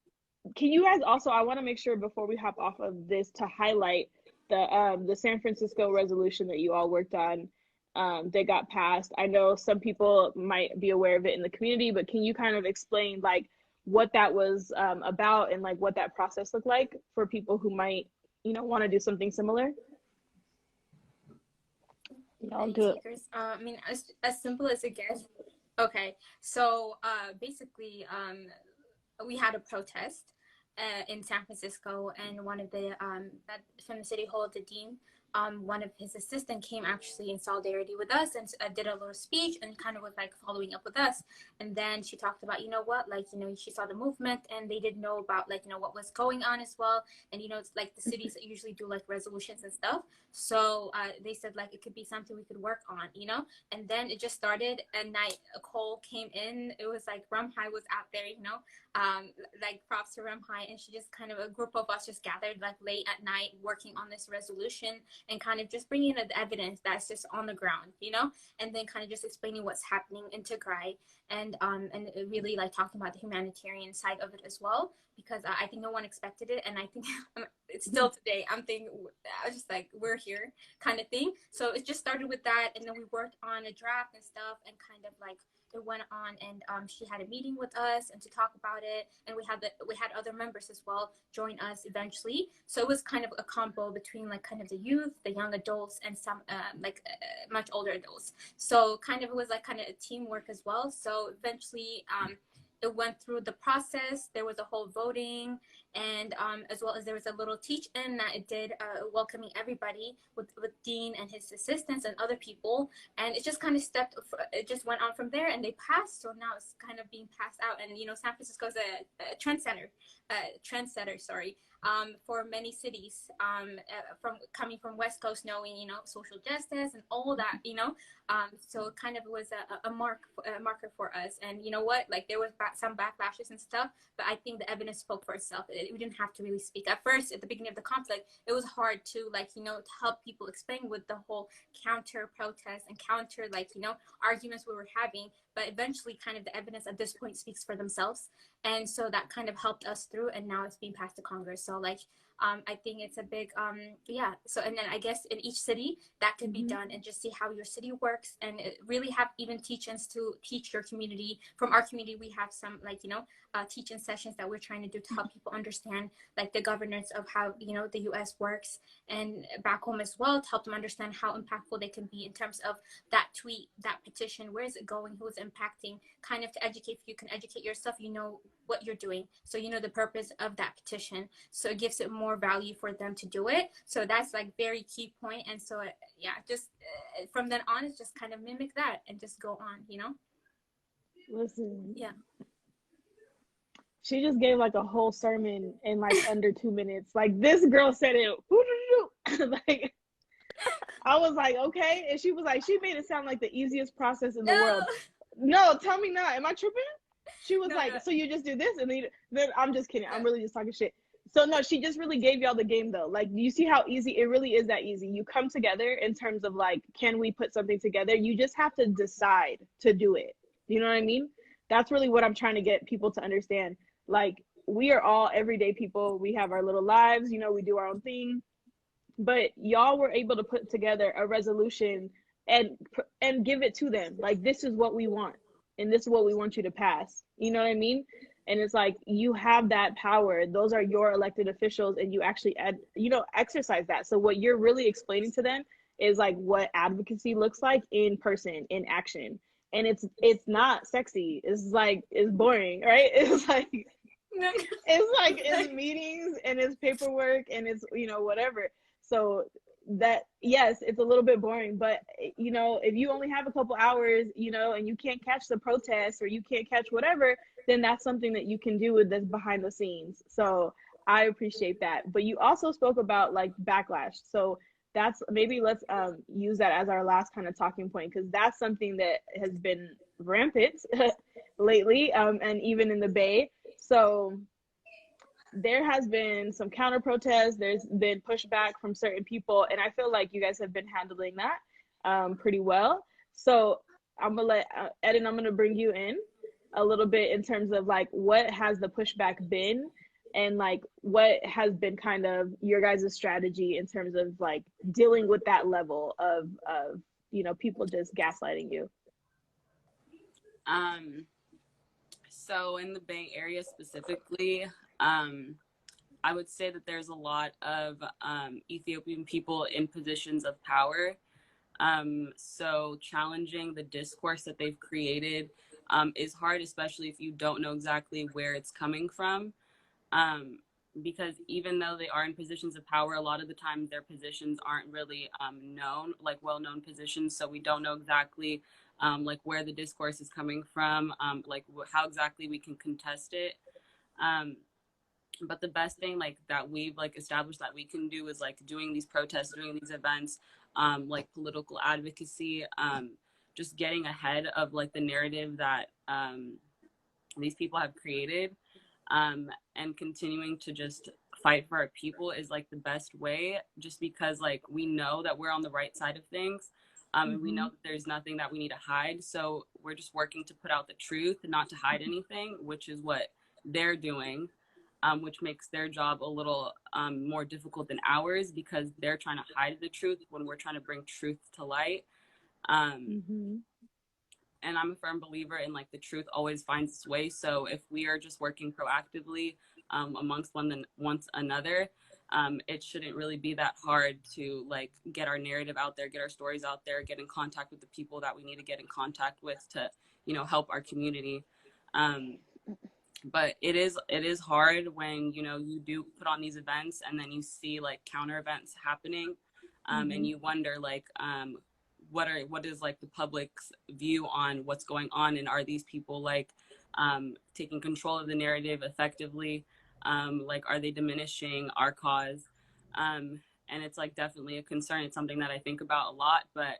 [SPEAKER 2] you guys also, I want to make sure before we hop off of this to highlight the San Francisco resolution that you all worked on. They got passed. I know some people might be aware of it in the community, but can you kind of explain like what that was about, and like what that process looked like for people who might, want to do something similar?
[SPEAKER 3] I'll do it.
[SPEAKER 5] I mean, as simple as it gets. Okay, so basically, we had a protest in San Francisco, and one of the from the city hall, the dean, one of his assistants came actually in solidarity with us and did a little speech and kind of was like following up with us. And then she talked about, she saw the movement and they didn't know about what was going on as well. And, it's like the cities that usually do like resolutions and stuff. So they said like it could be something we could work on, and then it just started. And night a call came in. It was like Rumhai was out there, like props to Rumhai. And she just kind of, a group of us just gathered like late at night working on this resolution, and kind of just bringing in the evidence that's just on the ground, and then kind of just explaining what's happening in Tigray, and really like talking about the humanitarian side of it as well, because I think no one expected it, and I think it's still today. I'm thinking, I was just like, we're here kind of thing. So it just started with that, and then we worked on a draft and stuff, and kind of like it went on, and she had a meeting with us and to talk about it, and we had other members as well join us eventually. So it was kind of a combo between like kind of the youth, the young adults, and some much older adults. So kind of it was like kind of a teamwork as well. So eventually it went through the process. There was a whole voting, and as well as there was a little teach-in that it did, welcoming everybody with Dean and his assistants and other people, and it just kind of it just went on from there, and they passed. So now it's kind of being passed out, and San Francisco is a trendsetter, sorry, for many cities, from coming from West Coast, knowing social justice and all that, so it kind of was a marker for us. And you know what, like there was some backlashes and stuff, but I think the evidence spoke for itself. We didn't have to really speak. At first, at the beginning of the conflict, it was hard to to help people explain with the whole counter protest and counter arguments we were having, but eventually kind of the evidence at this point speaks for themselves, and so that kind of helped us through, and now it's being passed to Congress. So I think it's a big so, and then I guess in each city that can be done, and just see how your city works, and really have even teach-ins to teach your community. From our community, we have some teach-in sessions that we're trying to do to help people understand the governance of how the US works, and back home as well, to help them understand how impactful they can be in terms of that tweet, that petition, where is it going, who is impacting, kind of to educate. If you can educate yourself, what you're doing, so the purpose of that petition, so it gives it more value for them to do it. So that's very key point. And so just from then on, it's just kind of mimic that and just go on.
[SPEAKER 6] Listen,
[SPEAKER 5] Yeah,
[SPEAKER 6] she just gave a whole sermon in under 2 minutes. This girl said it. I was like, okay, and she was like, she made it sound like the easiest process in the world. No, tell me not. Am I tripping? She was no. So you just do this, and then I'm just kidding. I'm really just talking shit. So no, she just really gave y'all the game though. You see how easy it really is. That easy. You come together in terms of can we put something together? You just have to decide to do it. You know what I mean? That's really what I'm trying to get people to understand. We are all everyday people. We have our little lives. We do our own thing. But y'all were able to put together a resolution and give it to them. This is what we want, and this is what we want you to pass. You know what I mean? And it's you have that power. Those are your elected officials, and you actually exercise that. So what you're really explaining to them is what advocacy looks like in person, in action. And it's not sexy. It's boring, right? It's meetings, and it's paperwork, and it's whatever. So that, yes, it's a little bit boring, but if you only have a couple hours, and you can't catch the protests, or you can't catch whatever, then that's something that you can do with this behind the scenes. So I appreciate that. But you also spoke about backlash. So that's, maybe let's use that as our last kind of talking point, because that's something that has been rampant lately, and even in the Bay. So there has been some counter protests. There's been pushback from certain people, and I feel like you guys have been handling that pretty well. So I'm gonna let Edin, I'm gonna bring you in a little bit in terms of what has the pushback been, and what has been kind of your guys' strategy in terms of dealing with that level of people just gaslighting you.
[SPEAKER 4] So in the Bay Area specifically, I would say that there's a lot of Ethiopian people in positions of power. So challenging the discourse that they've created is hard, especially if you don't know exactly where it's coming from. Because even though they are in positions of power, a lot of the time their positions aren't really known, well-known positions. So we don't know exactly where the discourse is coming from, how exactly we can contest it. But the best thing that we've established that we can do is doing these protests, doing these events, political advocacy, just getting ahead of the narrative that these people have created, and continuing to just fight for our people is the best way, just because we know that we're on the right side of things. And we know that there's nothing that we need to hide. So we're just working to put out the truth, not to hide anything, which is what they're doing, which makes their job a little more difficult than ours, because they're trying to hide the truth when we're trying to bring truth to light. And I'm a firm believer in the truth always finds its way. So if we are just working proactively amongst one another, it shouldn't really be that hard to get our narrative out there, get our stories out there, get in contact with the people that we need to get in contact with to help our community. but it is hard when, you know, you do put on these events and then you see like counter events happening, and you wonder like, what is like the public's view on what's going on, and are these people like taking control of the narrative effectively, like are they diminishing our cause, and it's like definitely a concern. It's something that I think about a lot, but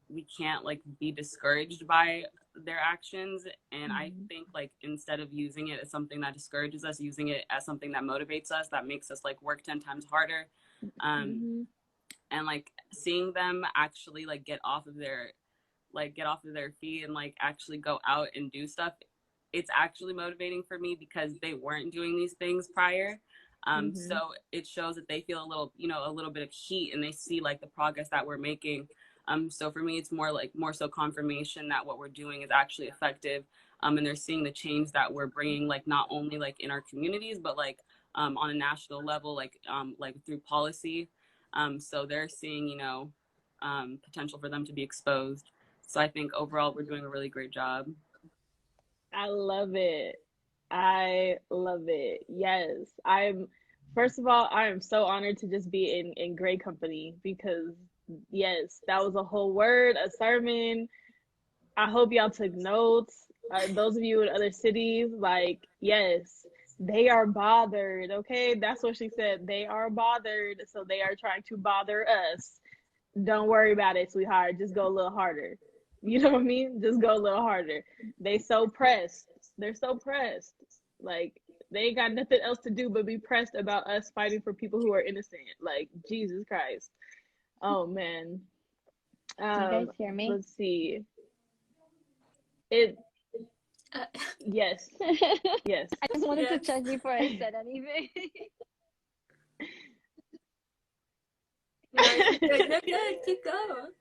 [SPEAKER 4] we can't like be discouraged by their actions. And I think like instead of using it as something that discourages us, using it as something that motivates us, that makes us like work 10 times harder. And like seeing them actually like get off of their feet and like actually go out and do stuff, it's actually motivating for me because they weren't doing these things prior. So it shows that they feel a little bit of heat, and they see like the progress that we're making. So for me, it's more so confirmation that what we're doing is actually effective. And they're seeing the change that we're bringing, like not only like in our communities, but like on a national level, like through policy. So they're seeing, potential for them to be exposed. So I think overall we're doing a really great job.
[SPEAKER 6] I love it. I love it. Yes. First of all, I am so honored to just be in great company, because yes, that was a whole word, a sermon. I hope y'all took notes. Those of you in other cities, like, yes, they are bothered. Okay. That's what she said. They are bothered. So they are trying to bother us. Don't worry about it, sweetheart. Just go a little harder. You know what I mean? Just go a little harder. They so pressed. They're so pressed. Like, they ain't got nothing else to do but be pressed about us fighting for people who are innocent. Like, Jesus Christ. Oh, man.
[SPEAKER 3] Do you guys hear me?
[SPEAKER 6] Let's see. Yes. Yes.
[SPEAKER 3] I just wanted to check before I said anything.
[SPEAKER 5] No, you're good. Keep going.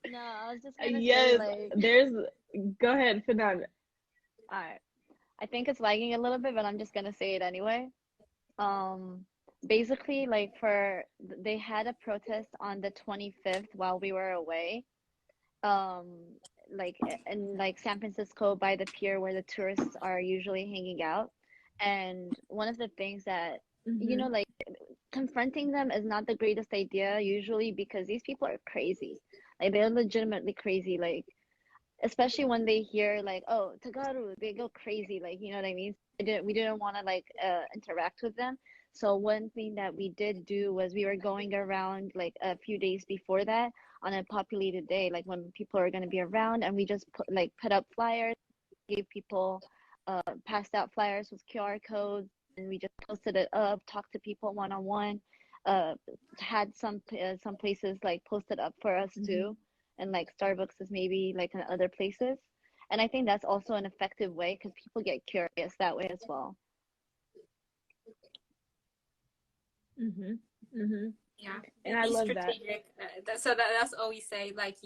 [SPEAKER 3] No, I was just gonna say, like,
[SPEAKER 6] go ahead, Finan.
[SPEAKER 3] all right. I think it's lagging a little bit, but I'm just gonna say it anyway. Basically, like they had a protest on the 25th while we were away. Like in like San Francisco by the pier where the tourists are usually hanging out. And one of the things that, like confronting them is not the greatest idea usually, because these people are crazy. Like, they're legitimately crazy. Like, especially when they hear like, oh, Tegaru, they go crazy. Like, you know what I mean? We didn't want to like interact with them. So one thing that we did do was we were going around like a few days before that on a populated day, like when people are going to be around, and we just put up flyers, gave people passed out flyers with QR codes, and we just posted it up, talked to people one-on-one, had some places like posted up for us too, and like Starbucks is maybe like in other places. And I think that's also an effective way, because people get curious that way as well.
[SPEAKER 5] Yeah,
[SPEAKER 6] and I love
[SPEAKER 5] strategic. That's all we say. Like,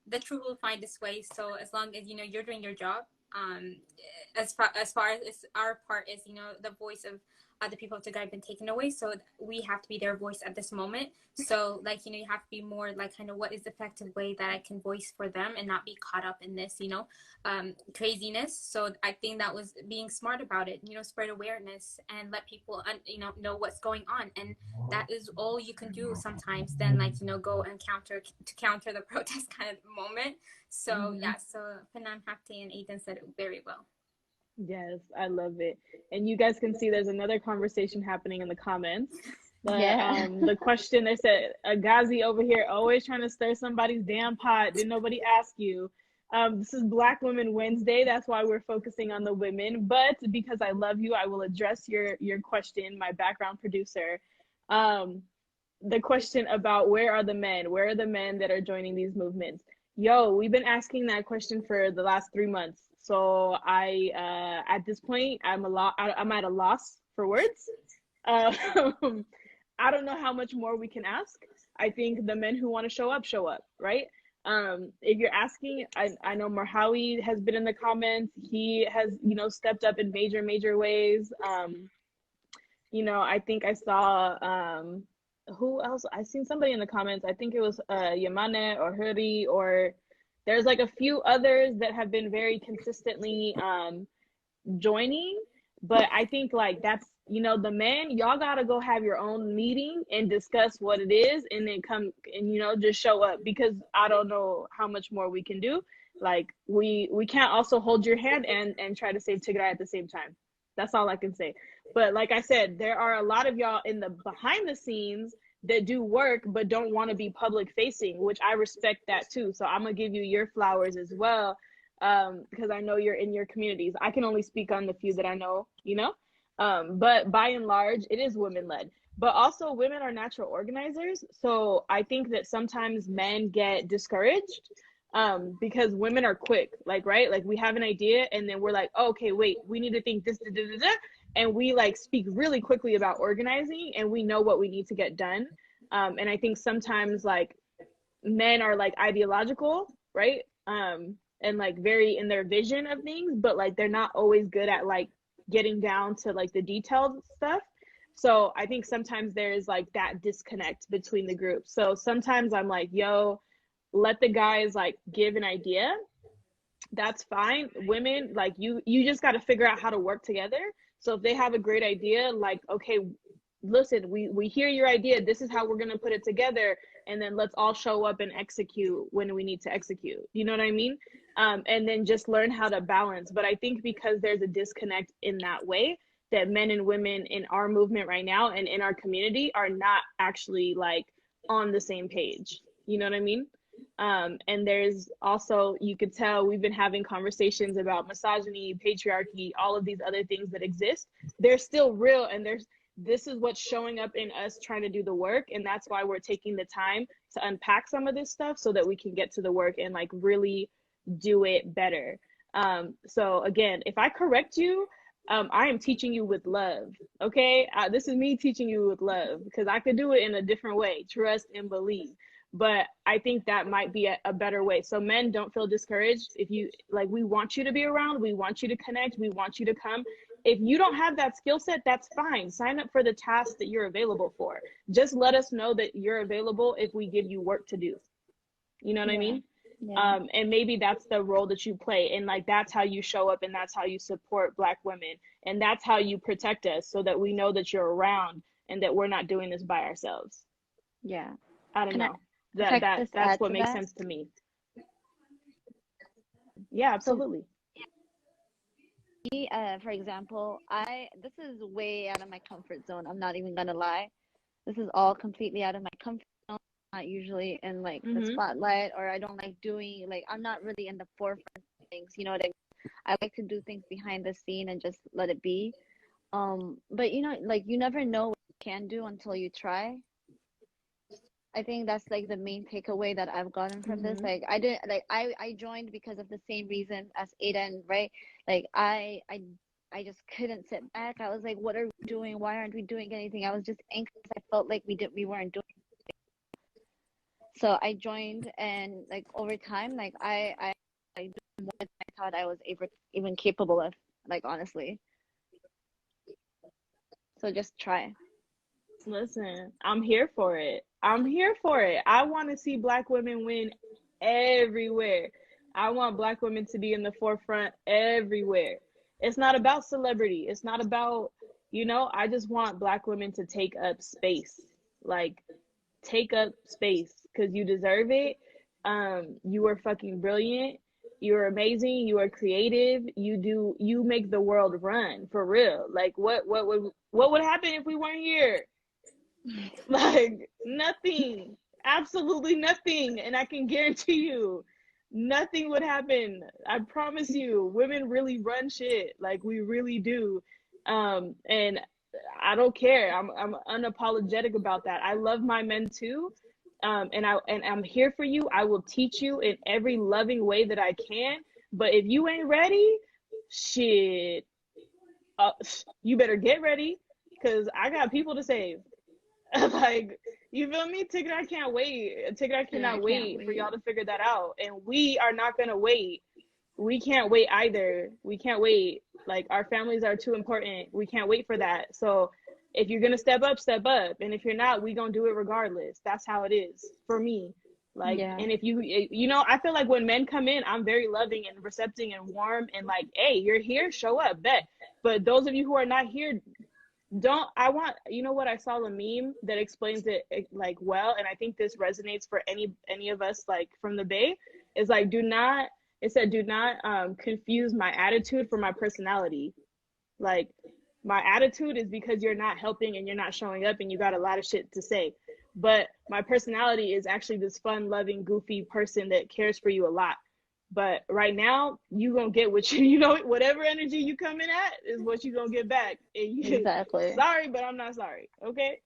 [SPEAKER 5] the truth will find its way. So as long as you're doing your job, as far as our part is, the voice of the people of Tigray been taken away, so we have to be their voice at this moment. So like, you have to be more like, kind of, what is the effective way that I can voice for them and not be caught up in this craziness. So I think that was being smart about it, spread awareness and let people know what's going on. And that is all you can do sometimes, then like, go and counter the protest kind of moment. So so Finan, Hafte, and Edin said it very well.
[SPEAKER 6] Yes, I love it. And you guys can see there's another conversation happening in the comments. The question, they said, Gazi over here always trying to stir somebody's damn pot. Didn't nobody ask you? This is Black Women Wednesday. That's why we're focusing on the women. But because I love you, I will address your question, my background producer. The question about where are the men? Where are the men that are joining these movements? Yo, we've been asking that question for the last 3 months. So at this point, I'm at a loss for words. I don't know how much more we can ask. I think the men who want to show up, right? If you're asking, I know Marhawi has been in the comments. He has, stepped up in major ways. I think I saw, who else? I seen somebody in the comments. I think it was Yamane or Huri, or there's like a few others that have been very consistently joining, but I think like that's, the men, y'all gotta go have your own meeting and discuss what it is, and then come and just show up, because I don't know how much more we can do. Like we can't also hold your hand and try to save Tigray at the same time. That's all I can say. But like I said, there are a lot of y'all in the behind the scenes that do work but don't want to be public facing, which I respect that too. So I'm gonna give you your flowers as well, because I know you're in your communities. I can only speak on the few that I know, but by and large, it is women led. But also, women are natural organizers. So I think that sometimes men get discouraged, because women are quick, like, right? Like we have an idea and then we're like, oh, okay, wait, we need to think this, da, da, da, da. And we like speak really quickly about organizing, and we know what we need to get done. And I think sometimes like men are like ideological, right? And like very in their vision of things, but like they're not always good at like getting down to like the detailed stuff. So I think sometimes there's like that disconnect between the groups. So sometimes I'm like, yo, let the guys like give an idea. That's fine. Women, like you just got to figure out how to work together. So if they have a great idea, like, okay, listen, we hear your idea. This is how we're going to put it together. And then let's all show up and execute when we need to execute. You know what I mean? And then just learn how to balance. But I think because there's a disconnect in that way, that men and women in our movement right now and in our community are not actually like on the same page. You know what I mean? And there's also, you could tell we've been having conversations about misogyny, patriarchy, all of these other things that exist. They're still real, and this is what's showing up in us trying to do the work. And that's why we're taking the time to unpack some of this stuff so that we can get to the work and like really do it better. So again, if I correct you, I am teaching you with love. Okay. This is me teaching you with love, because I could do it in a different way. Trust and believe. But I think that might be a better way. So men, don't feel discouraged. If you like, we want you to be around, we want you to connect, we want you to come. If you don't have that skill set, that's fine. Sign up for the tasks that you're available for. Just let us know that you're available if we give you work to do. You know what I mean?
[SPEAKER 3] Yeah.
[SPEAKER 6] And maybe that's the role that you play. And like, that's how you show up, and that's how you support Black women. And that's how you protect us, so that we know that you're around and that we're not doing this by ourselves.
[SPEAKER 3] Yeah.
[SPEAKER 6] I don't
[SPEAKER 3] Can
[SPEAKER 6] know.
[SPEAKER 3] just
[SPEAKER 6] That's
[SPEAKER 3] add
[SPEAKER 6] what
[SPEAKER 3] to
[SPEAKER 6] makes
[SPEAKER 3] that?
[SPEAKER 6] sense to me. Yeah,
[SPEAKER 3] So
[SPEAKER 6] absolutely.
[SPEAKER 3] me, for example, this is way out of my comfort zone. I'm not even gonna lie. This is all completely out of my comfort zone. Not usually in like the
[SPEAKER 6] Mm-hmm.
[SPEAKER 3] spotlight, or I don't like doing, like, I'm not really in the forefront of things. You know what I mean? I like to do things behind the scene and just let it be. But like, you never know what you can do until you try. I think that's like the main takeaway that I've gotten from this.
[SPEAKER 6] Mm-hmm.
[SPEAKER 3] Like I didn't like I joined because of the same reason as Edin, right? Like I just couldn't sit back. I was like, what are we doing? Why aren't we doing anything? I was just anxious. I felt like we weren't doing. So I joined, and like over time, like I like doing more than I thought I was even capable of. Like honestly, so just try.
[SPEAKER 6] Listen, I'm here for it. I'm here for it. I want to see Black women win everywhere. I want Black women to be in the forefront everywhere. It's not about celebrity. It's not about, I just want Black women to take up space. Like, take up space, because you deserve it. You are fucking brilliant. You're amazing. You are creative. You make the world run, for real. Like, what would happen if we weren't here? Like, nothing. Absolutely nothing. And I can guarantee you, nothing would happen. I promise you. Women really run shit. Like, we really do. And I don't care. I'm unapologetic about that. I love my men too. And I'm here for you. I will teach you in every loving way that I can. But if you ain't ready, shit, you better get ready, because I got people to save. Like, you feel me? Tigray can't wait. Tigray
[SPEAKER 3] Yeah, I
[SPEAKER 6] cannot
[SPEAKER 3] can't
[SPEAKER 6] wait for y'all
[SPEAKER 3] wait.
[SPEAKER 6] to figure that out. And we are not gonna wait. We can't wait either. We can't wait. Like, our families are too important. We can't wait for that. So if you're gonna step up, step up. And if you're not, we gonna do it regardless. That's how it is for me. Like,
[SPEAKER 3] Yeah.
[SPEAKER 6] and if you know, I feel like when men come in, I'm very loving and receptive and warm and like, hey, you're here, show up, bet. But those of you who are not here, don't, I want, you know what, I saw a meme that explains it like well, and I think this resonates for any of us like from the Bay. Is like, do not, it said, do not confuse my attitude for my personality. Like, my attitude is because you're not helping and you're not showing up and you got a lot of shit to say. But my personality is actually this fun, loving, goofy person that cares for you a lot. But right now, you gonna get what you know, whatever energy you come in at is what you gonna get back. And you
[SPEAKER 3] Exactly.
[SPEAKER 6] sorry, but I'm not sorry. Okay?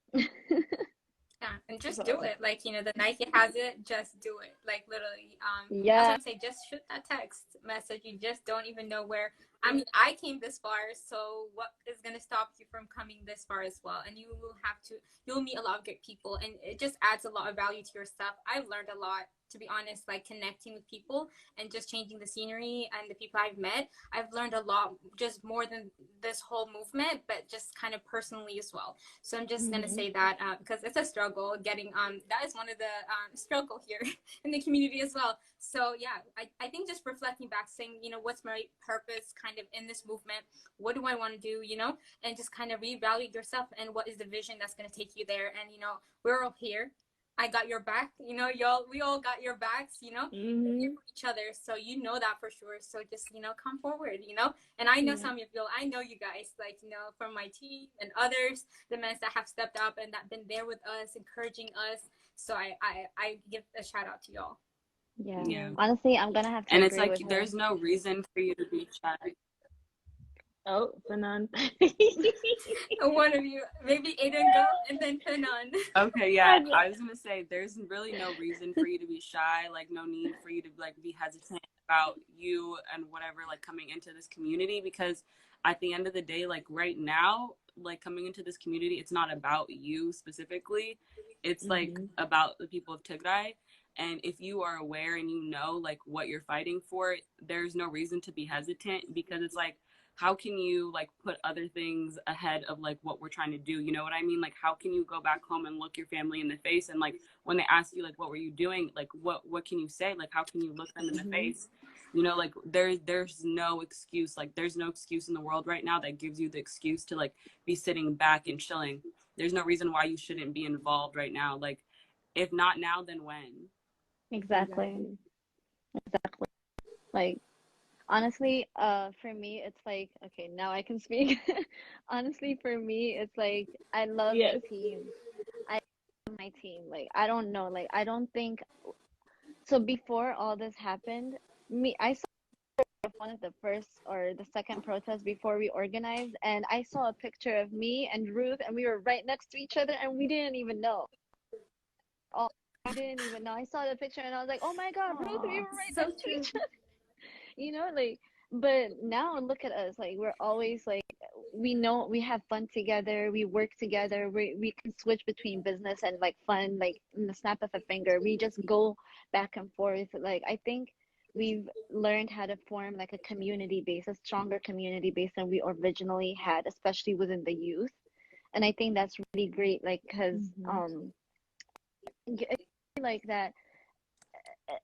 [SPEAKER 5] Yeah, and just
[SPEAKER 6] So,
[SPEAKER 5] do it. Like, you know, the Nike has it, just do it. Like, literally. I was
[SPEAKER 3] Yeah.
[SPEAKER 5] gonna say, just shoot that text message. You just don't even know where. I mean, I came this far, so what is gonna stop you from coming this far as well? And you will have to, you'll meet a lot of good people, and it just adds a lot of value to your stuff. I've learned a lot, to be honest, like connecting with people and just changing the scenery and the people I've met. I've learned a lot, just more than this whole movement, but just kind of personally as well. So I'm just gonna say that because it's a struggle getting that is one of the struggle here in the community as well. So yeah, I think just reflecting back, saying, you know, what's my purpose kind of in this movement? What do I want to do? You know, and just kind of reevaluate yourself and what is the vision that's gonna take you there. And you know, we're all here. I got your back, you know, y'all, we all got your backs, you know, here for each other. So you know that for sure. So just, you know, come forward, you know. And I know some of you, I know you guys, like, you know, from my team and others, the men that have stepped up and that been there with us, encouraging us. So I give a shout out to y'all.
[SPEAKER 3] Yeah.
[SPEAKER 4] Yeah.
[SPEAKER 3] Honestly, I'm gonna have to
[SPEAKER 4] And it's
[SPEAKER 3] agree
[SPEAKER 4] like,
[SPEAKER 3] with her.
[SPEAKER 4] there's no reason for you to be shy.
[SPEAKER 6] oh, Finan.
[SPEAKER 5] One of you, maybe Edin go and then Finan.
[SPEAKER 4] Okay, yeah. I was gonna say there's really no reason for you to be shy, like no need for you to like be hesitant about you and whatever, like coming into this community, because at the end of the day, like right now, like coming into this community, it's not about you specifically. It's like about the people of Tigray. And if you are aware and you know like what you're fighting for, there's no reason to be hesitant, because it's like, how can you like put other things ahead of like what we're trying to do? You know what I mean? Like, how can you go back home and look your family in the face, and like when they ask you like what were you doing, like what can you say? Like, how can you look them in the face? You know, like there's no excuse. Like there's no excuse in the world right now that gives you the excuse to like be sitting back and chilling. There's no reason why you shouldn't be involved right now. Like, if not now, then when?
[SPEAKER 3] Exactly. Like, honestly, for me, it's like, okay, now I can speak. Honestly, for me, it's like, I love my
[SPEAKER 6] Yes.
[SPEAKER 3] team. I love my team. Like, I don't know. Like, I don't think so. Before all this happened, I saw one of the first or the second protest before we organized, and I saw a picture of me and Ruth, and we were right next to each other, and we didn't even know. Oh, I didn't even know. I saw the picture, and I was like, oh my God, Ruth, we were right
[SPEAKER 5] So
[SPEAKER 3] next to
[SPEAKER 5] true.
[SPEAKER 3] each other. You know, like, but now look at us. Like, we're always like, we know we have fun together, we work together, we can switch between business and like fun, like in the snap of a finger. We just go back and forth. Like, I think we've learned how to form like a community base, a stronger community base than we originally had, especially within the youth. And I think that's really great, like, because like that,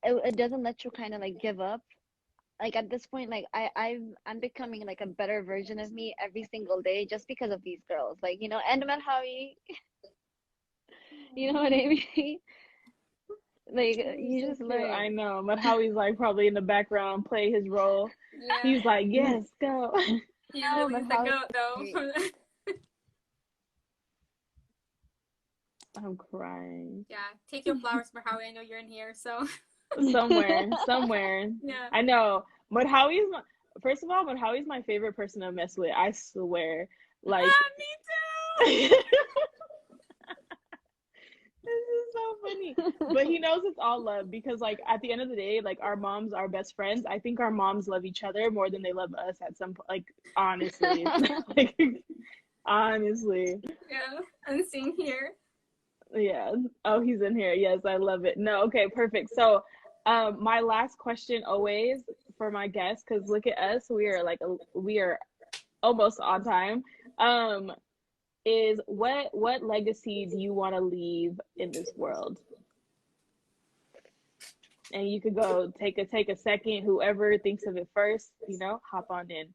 [SPEAKER 3] it doesn't let you kind of like give up. Like at this point, like I'm becoming like a better version of me every single day just because of these girls. Like, you know, and Howie, you know what I mean? Like, you just learn.
[SPEAKER 6] I know, but Howie's like probably in the background play his role.
[SPEAKER 5] Yeah.
[SPEAKER 6] He's like, yes, go.
[SPEAKER 5] He
[SPEAKER 3] No,
[SPEAKER 5] really
[SPEAKER 3] but
[SPEAKER 5] is the
[SPEAKER 3] Howie-
[SPEAKER 5] goat though.
[SPEAKER 6] I'm crying.
[SPEAKER 5] Yeah, take your flowers for Howie. I know you're in here, so
[SPEAKER 6] Somewhere.
[SPEAKER 5] yeah.
[SPEAKER 6] I know. But Howie's my, first of all, but Howie's my favorite person to mess with. I swear. Like,
[SPEAKER 5] Me too.
[SPEAKER 6] this is so funny. But he knows it's all love, because like at the end of the day, like our moms are best friends. I think our moms love each other more than they love us at some point. Like, honestly. Like, honestly.
[SPEAKER 5] Yeah, I'm seeing here.
[SPEAKER 6] Yeah. Oh, he's in here. Yes, I love it. No, okay, perfect. So, my last question always for my guests, because look at us, we are almost on time. Is what legacy do you want to leave in this world? and you could go take a second. Whoever thinks of it first, hop on in.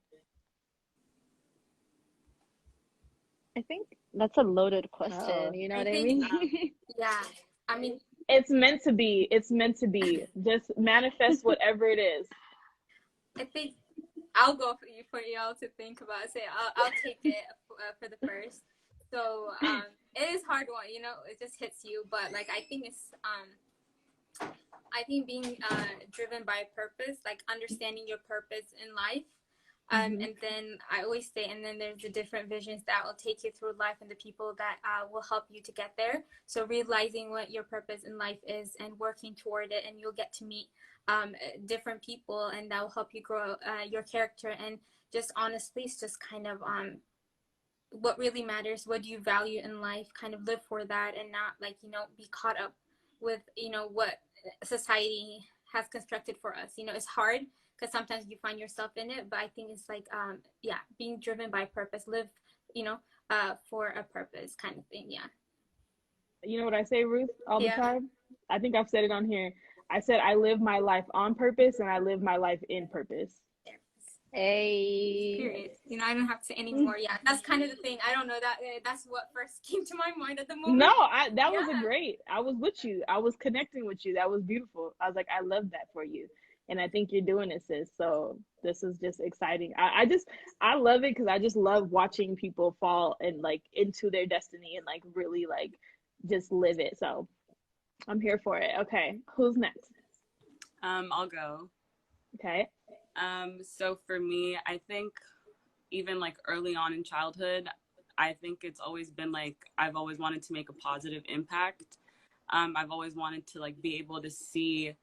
[SPEAKER 3] I think that's a loaded
[SPEAKER 6] Oh,
[SPEAKER 3] question, you know
[SPEAKER 5] I
[SPEAKER 3] what I
[SPEAKER 5] think,
[SPEAKER 3] mean?
[SPEAKER 5] yeah, I mean,
[SPEAKER 6] it's meant to be. It's meant to be. Just manifest whatever it is.
[SPEAKER 5] I think I'll go for y'all to think about. Say, I'll take it for the first. So it is hard one, it just hits you. But like I think I think being driven by purpose, like understanding your purpose in life. And then I always say, and then there's the different visions that will take you through life and the people that will help you to get there. So realizing what your purpose in life is and working toward it, and you'll get to meet different people, and that will help you grow your character. And just honestly, it's just kind of what really matters, what do you value in life, kind of live for that, and not like, be caught up with, what society has constructed for us. It's hard because sometimes you find yourself in it, but I think it's like, being driven by purpose, live, for a purpose kind of thing. Yeah.
[SPEAKER 6] You know what I say, Ruth, all the
[SPEAKER 5] Yeah.
[SPEAKER 6] time? I think I've said it on here. I said I live my life on purpose and I live my life in purpose.
[SPEAKER 3] Hey.
[SPEAKER 5] Period. I don't have to say any more. Yeah, that's kind of the thing. I don't know, that's what first came to my mind at the moment.
[SPEAKER 6] No, that was a great. I was with you. I was connecting with you. That was beautiful. I was like, I love that for you, and I think you're doing it, sis. So this is just exciting. I love it because I just love watching people fall and like into their destiny and like really like just live it. So I'm here for it. Okay, who's next?
[SPEAKER 4] I'll go.
[SPEAKER 6] Okay.
[SPEAKER 4] So for me, I think even like early on in childhood, I think it's always been like I've always wanted to make a positive impact. I've always wanted to like be able to see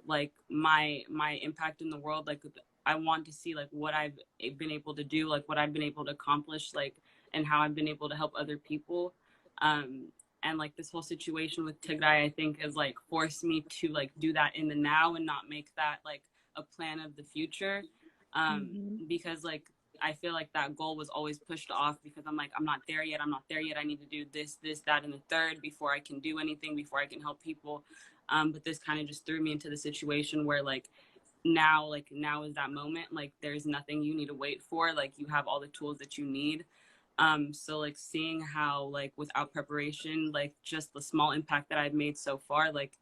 [SPEAKER 4] like my impact in the world. Like I want to see like what I've been able to do, like what I've been able to accomplish, like and how I've been able to help other people. And like this whole situation with Tigray, I think has like forced me to like do that in the now and not make that like a plan of the future. Because like I feel like that goal was always pushed off because I'm like, I'm not there yet. I need to do this, that, and the third before I can do anything, before I can help people. But this kind of just threw me into the situation where like now is that moment. Like there's nothing you need to wait for. Like you have all the tools that you need. So like seeing how like without preparation, like just the small impact that I've made so far, like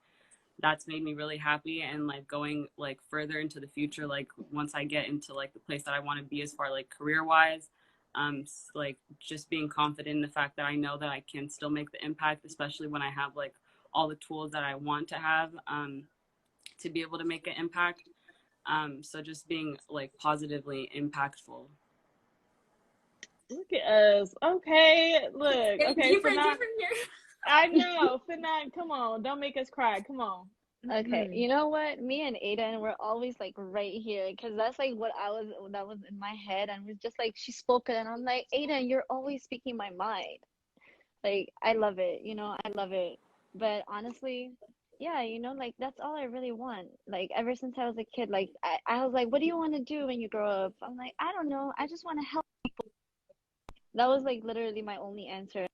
[SPEAKER 4] that's made me really happy. And like going like further into the future, like once I get into like the place that I want to be as far like career wise, like just being confident in the fact that I know that I can still make the impact, especially when I have like all the tools that I want to have to be able to make an impact. So just being like positively impactful.
[SPEAKER 6] Look at us. Okay, look. Okay,
[SPEAKER 5] Different
[SPEAKER 6] Finan.
[SPEAKER 5] here.
[SPEAKER 6] I know, Finan. Come on, don't make us cry. Come on.
[SPEAKER 3] Okay, you know what? Me and Aiden were always like right here because that's like that was in my head, and was just like she spoke it, and I'm like, Aiden, you're always speaking my mind. Like I love it, I love it. But honestly, yeah, like that's all I really want. Like ever since I was a kid, like I was like, what do you want to do when you grow up? I'm like, I don't know. I just want to help. That was like literally my only answer.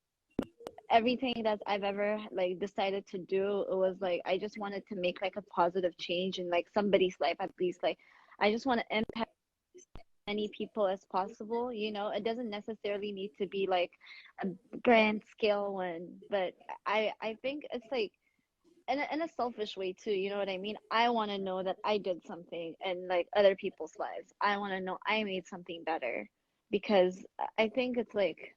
[SPEAKER 3] Everything that I've ever like decided to do, it was like I just wanted to make like a positive change in like somebody's life at least. Like I just want to impact as many people as possible. It doesn't necessarily need to be like a grand scale one, but I think it's like in a selfish way too. You know what I mean? I want to know that I did something in like other people's lives. I want to know I made something better because I think it's like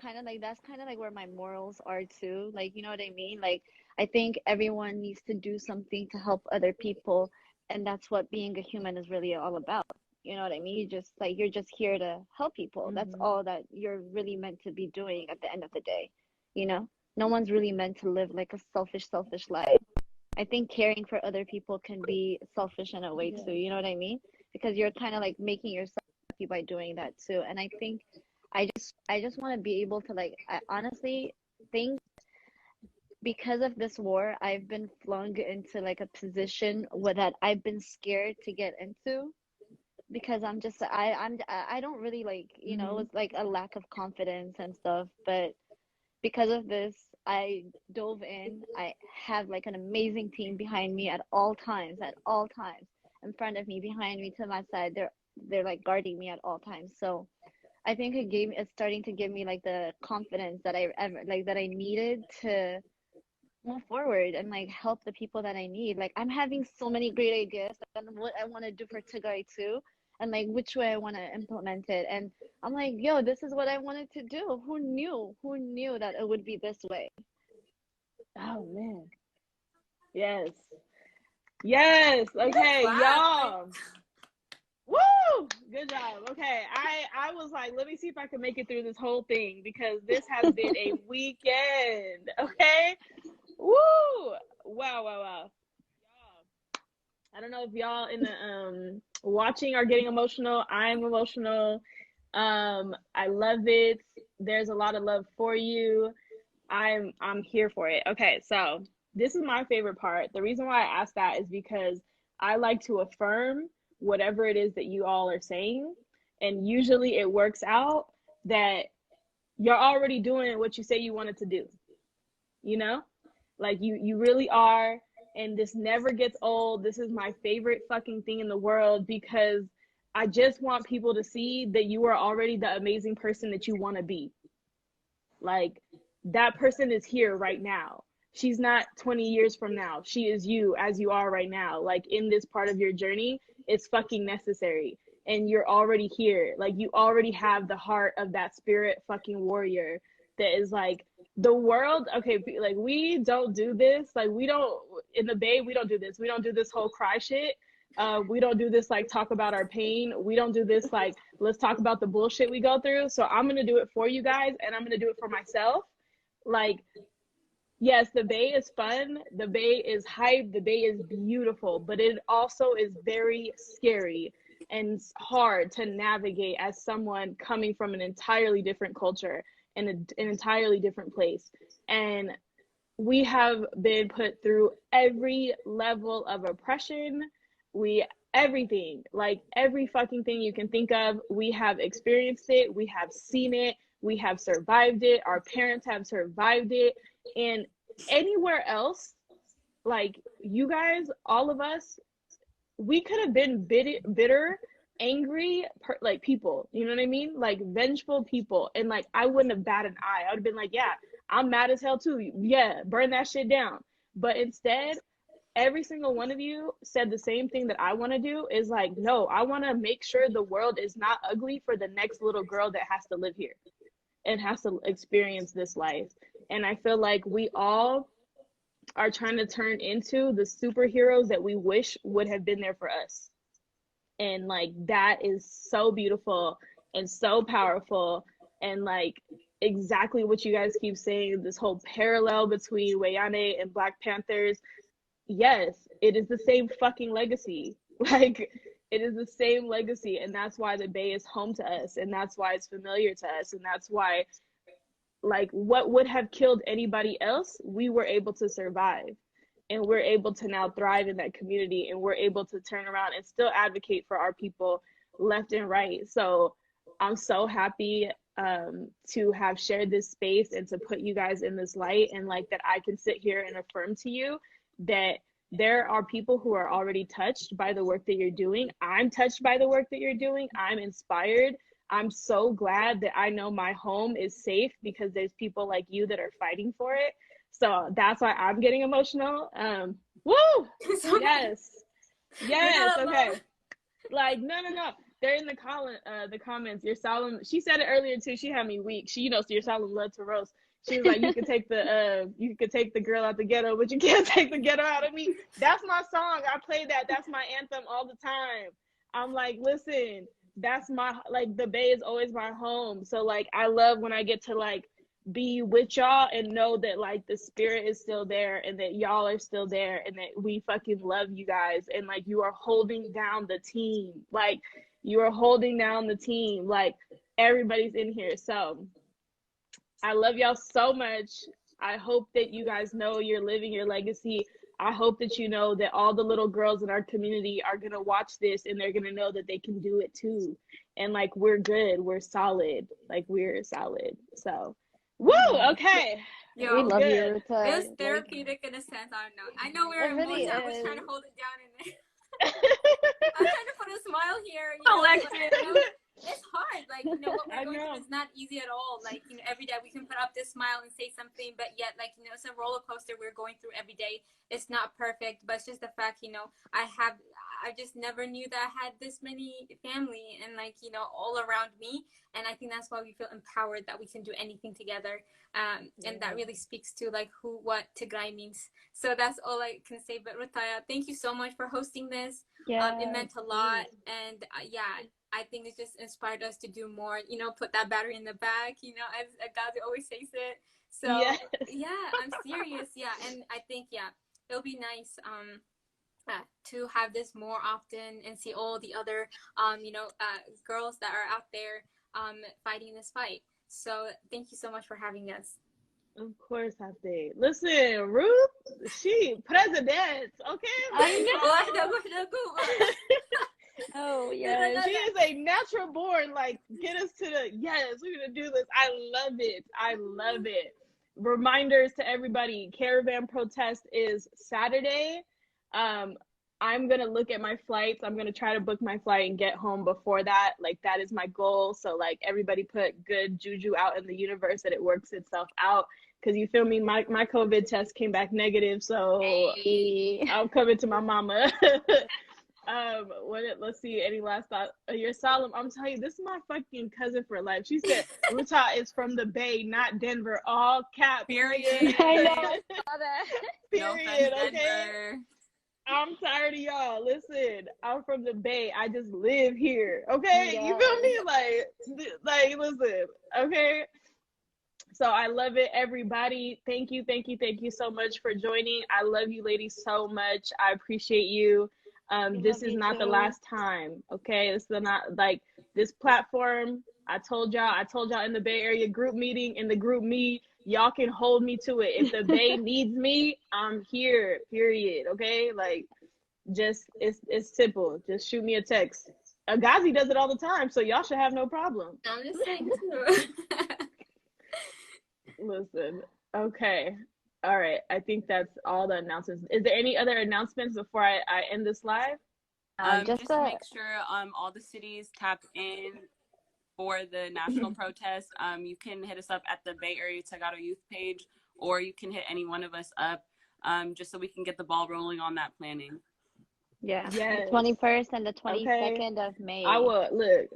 [SPEAKER 3] kind of like that's kind of like where my morals are too, like you know what I mean. Like I think everyone needs to do something to help other people, and that's what being a human is really all about. You know what I mean? You're just here to help people. That's all that you're really meant to be doing at the end of the day. No one's really meant to live like a selfish life. I think caring for other people can be selfish in a way too, you know what I mean? Because you're kind of like making yourself happy by doing that too. And I think I just want to be able to like I honestly think because of this war I've been flung into like a position where that I've been scared to get into because I don't really like it's like a lack of confidence and stuff, but because of this I dove in. I have like an amazing team behind me at all times, in front of me, behind me, to my side. They're like guarding me at all times. So I think it's starting to give me like the confidence that I needed to move forward and like help the people that I need. Like I'm having so many great ideas on what I want to do for Tigray too, and like which way I want to implement it. And I'm like, yo, this is what I wanted to do. Who knew? Who knew that it would be this way?
[SPEAKER 6] Oh man. Yes. Yes. Okay, y'all. Woo! Good job. Okay. I was like, let me see if I can make it through this whole thing because this has been a weekend. Okay. Woo! Wow, wow, wow. Y'all, I don't know if y'all in the watching are getting emotional. I'm emotional. I love it. There's a lot of love for you. I'm here for it. Okay, so this is my favorite part. The reason why I asked that is because I like to affirm whatever it is that you all are saying, and usually it works out that you're already doing what you say you wanted to do. You know? Like you really are, and this never gets old. This is my favorite fucking thing in the world because I just want people to see that you are already the amazing person that you want to be. Like that person is here right now. She's not 20 years from now. She is you as you are right now. Like in this part of your journey, it's fucking necessary. And you're already here. Like you already have the heart of that spirit fucking warrior that is like the world. Okay, like we don't do this. Like we don't, in the Bay, we don't do this. We don't do this whole cry shit. We don't do this like talk about our pain. We don't do this like let's talk about the bullshit we go through. So I'm gonna do it for you guys, and I'm gonna do it for myself. Like, yes, the Bay is fun, the Bay is hype, the Bay is beautiful, but it also is very scary and hard to navigate as someone coming from an entirely different culture and an entirely different place. And we have been put through every level of oppression. Everything, like every fucking thing you can think of, we have experienced it, we have seen it, we have survived it, our parents have survived it. And anywhere else, like you guys, all of us, we could have been bitter, angry, like people, you know what I mean? Like vengeful people. And like, I wouldn't have batted an eye. I would have been like, yeah, I'm mad as hell too. Yeah, burn that shit down. But instead, every single one of you said the same thing that I want to do is like, no, I want to make sure the world is not ugly for the next little girl that has to live here and has to experience this life. And I feel like we all are trying to turn into the superheroes that we wish would have been there for us. And like, that is so beautiful and so powerful. And like, exactly what you guys keep saying, this whole parallel between Wayane and Black Panthers. Yes, it is the same fucking legacy. Like, it is the same legacy. And that's why the Bay is home to us. And that's why it's familiar to us. And that's why, like, what would have killed anybody else, we were able to survive. And we're able to now thrive in that community. And we're able to turn around and still advocate for our people left and right. So I'm so happy to have shared this space and to put you guys in this light. And like that I can sit here and affirm to you that there are people who are already touched by the work that you're doing. I'm touched by the work that you're doing. I'm inspired. I'm so glad that I know my home is safe because there's people like you that are fighting for it. So that's why I'm getting emotional. Woo! Yes. Yes. Okay. Like, no. They're in the comments. You're solemn. She said it earlier too. She had me weak. She, so you're solemn love to roast. She was like, you could take the girl out the ghetto, but you can't take the ghetto out of me. That's my song. I play that. That's my anthem all the time. I'm like, listen, that's my, like, the Bay is always my home. So like, I love when I get to like be with y'all and know that like the spirit is still there and that y'all are still there and that we fucking love you guys. And like, you are holding down the team. Like, you are holding down the team. Like, everybody's in here. So I love y'all so much. I hope that you guys know you're living your legacy. I hope that you know that all the little girls in our community are going to watch this and they're going to know that they can do it too. And like, we're good. We're solid. Like, we're solid. So Woo! Okay.
[SPEAKER 3] We
[SPEAKER 5] Yo,
[SPEAKER 3] love you,
[SPEAKER 6] Good.
[SPEAKER 3] Ruta.
[SPEAKER 5] it was
[SPEAKER 3] Like,
[SPEAKER 5] therapeutic in a sense. I know we were
[SPEAKER 3] it really
[SPEAKER 5] emotional. I was trying
[SPEAKER 3] is.
[SPEAKER 5] to hold it down, and I'm trying to put a smile here. It's hard. Like, what
[SPEAKER 6] I
[SPEAKER 5] we're going
[SPEAKER 6] know.
[SPEAKER 5] through is not easy at all. Like, every day we can put up this smile and say something, but yet, like, it's a roller coaster we're going through every day. It's not perfect, but it's just the fact, I just never knew that I had this many family and, like, all around me. And I think that's why we feel empowered that we can do anything together. And that really speaks to, like, what Tigray means. So that's all I can say. But Rutaya, thank you so much for hosting this.
[SPEAKER 3] Yeah.
[SPEAKER 5] It meant a lot. And I think it just inspired us to do more, put that battery in the back, as Gazi always says it. So,
[SPEAKER 6] Yes.
[SPEAKER 5] yeah, I'm serious. Yeah. And I think, it'll be nice to have this more often and see all the other, girls that are out there fighting this fight. So thank you so much for having us.
[SPEAKER 6] Of course, I think. Listen, Ruth, she president, okay?
[SPEAKER 3] I know. Oh, yes.
[SPEAKER 6] She is a natural born, like, get us to yes, we're gonna do this. I love it. I love it. Reminders to everybody, caravan protest is Saturday. I'm gonna look at my flights. I'm gonna try to book my flight and get home before that. Like, that is my goal. So, like, everybody put good juju out in the universe that it works itself out. Cause you feel me, my COVID test came back negative, so
[SPEAKER 3] Hey.
[SPEAKER 6] I'm coming to my mama. Let's see, any last thought? You're solemn. I'm telling you, this is my fucking cousin for life. She said Ruta is from the Bay, not Denver. All cap.
[SPEAKER 5] Period.
[SPEAKER 3] I know. I saw that.
[SPEAKER 6] Period.
[SPEAKER 4] No offense,
[SPEAKER 6] Okay.
[SPEAKER 4] Denver.
[SPEAKER 6] I'm tired of y'all. Listen, I'm from the Bay. I just live here. Okay,
[SPEAKER 3] Yeah.
[SPEAKER 6] you feel me? Like, listen. Okay. So I love it, everybody. Thank you so much for joining. I love you, ladies, so much. I appreciate you. This is not the last time. Okay, this is not like this platform. I told y'all in the Bay Area group meeting, in the group me, y'all can hold me to it. If the Bay needs me, I'm here. Period. Okay, like, just it's simple. Just shoot me a text. Agazi does it all the time, so y'all should have no problem.
[SPEAKER 5] I'm just saying too.
[SPEAKER 6] Listen, okay. All right. I think that's all the announcements. Is there any other announcements before I end this live?
[SPEAKER 4] Just to make sure all the cities tap in for the national protest. You can hit us up at the Bay Area Tegaru Youth page, or you can hit any one of us up just so we can get the ball rolling on that planning.
[SPEAKER 3] Yeah.
[SPEAKER 6] Yes.
[SPEAKER 3] The 21st and the 22nd of May.
[SPEAKER 6] I will look.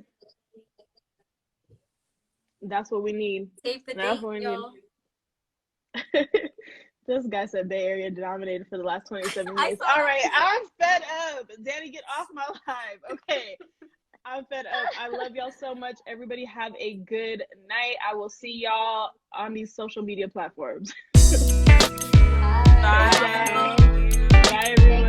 [SPEAKER 6] That's what we need.
[SPEAKER 5] Save the
[SPEAKER 6] That's
[SPEAKER 5] date,
[SPEAKER 6] what we
[SPEAKER 5] y'all.
[SPEAKER 6] need. This guy said Bay Area denominated for the last 27 years. All right, I'm fed up. Danny, get off my live. Okay, I'm fed up. I love y'all so much. Everybody have a good night. I will see y'all on these social media platforms.
[SPEAKER 3] Bye.
[SPEAKER 6] Bye, everyone.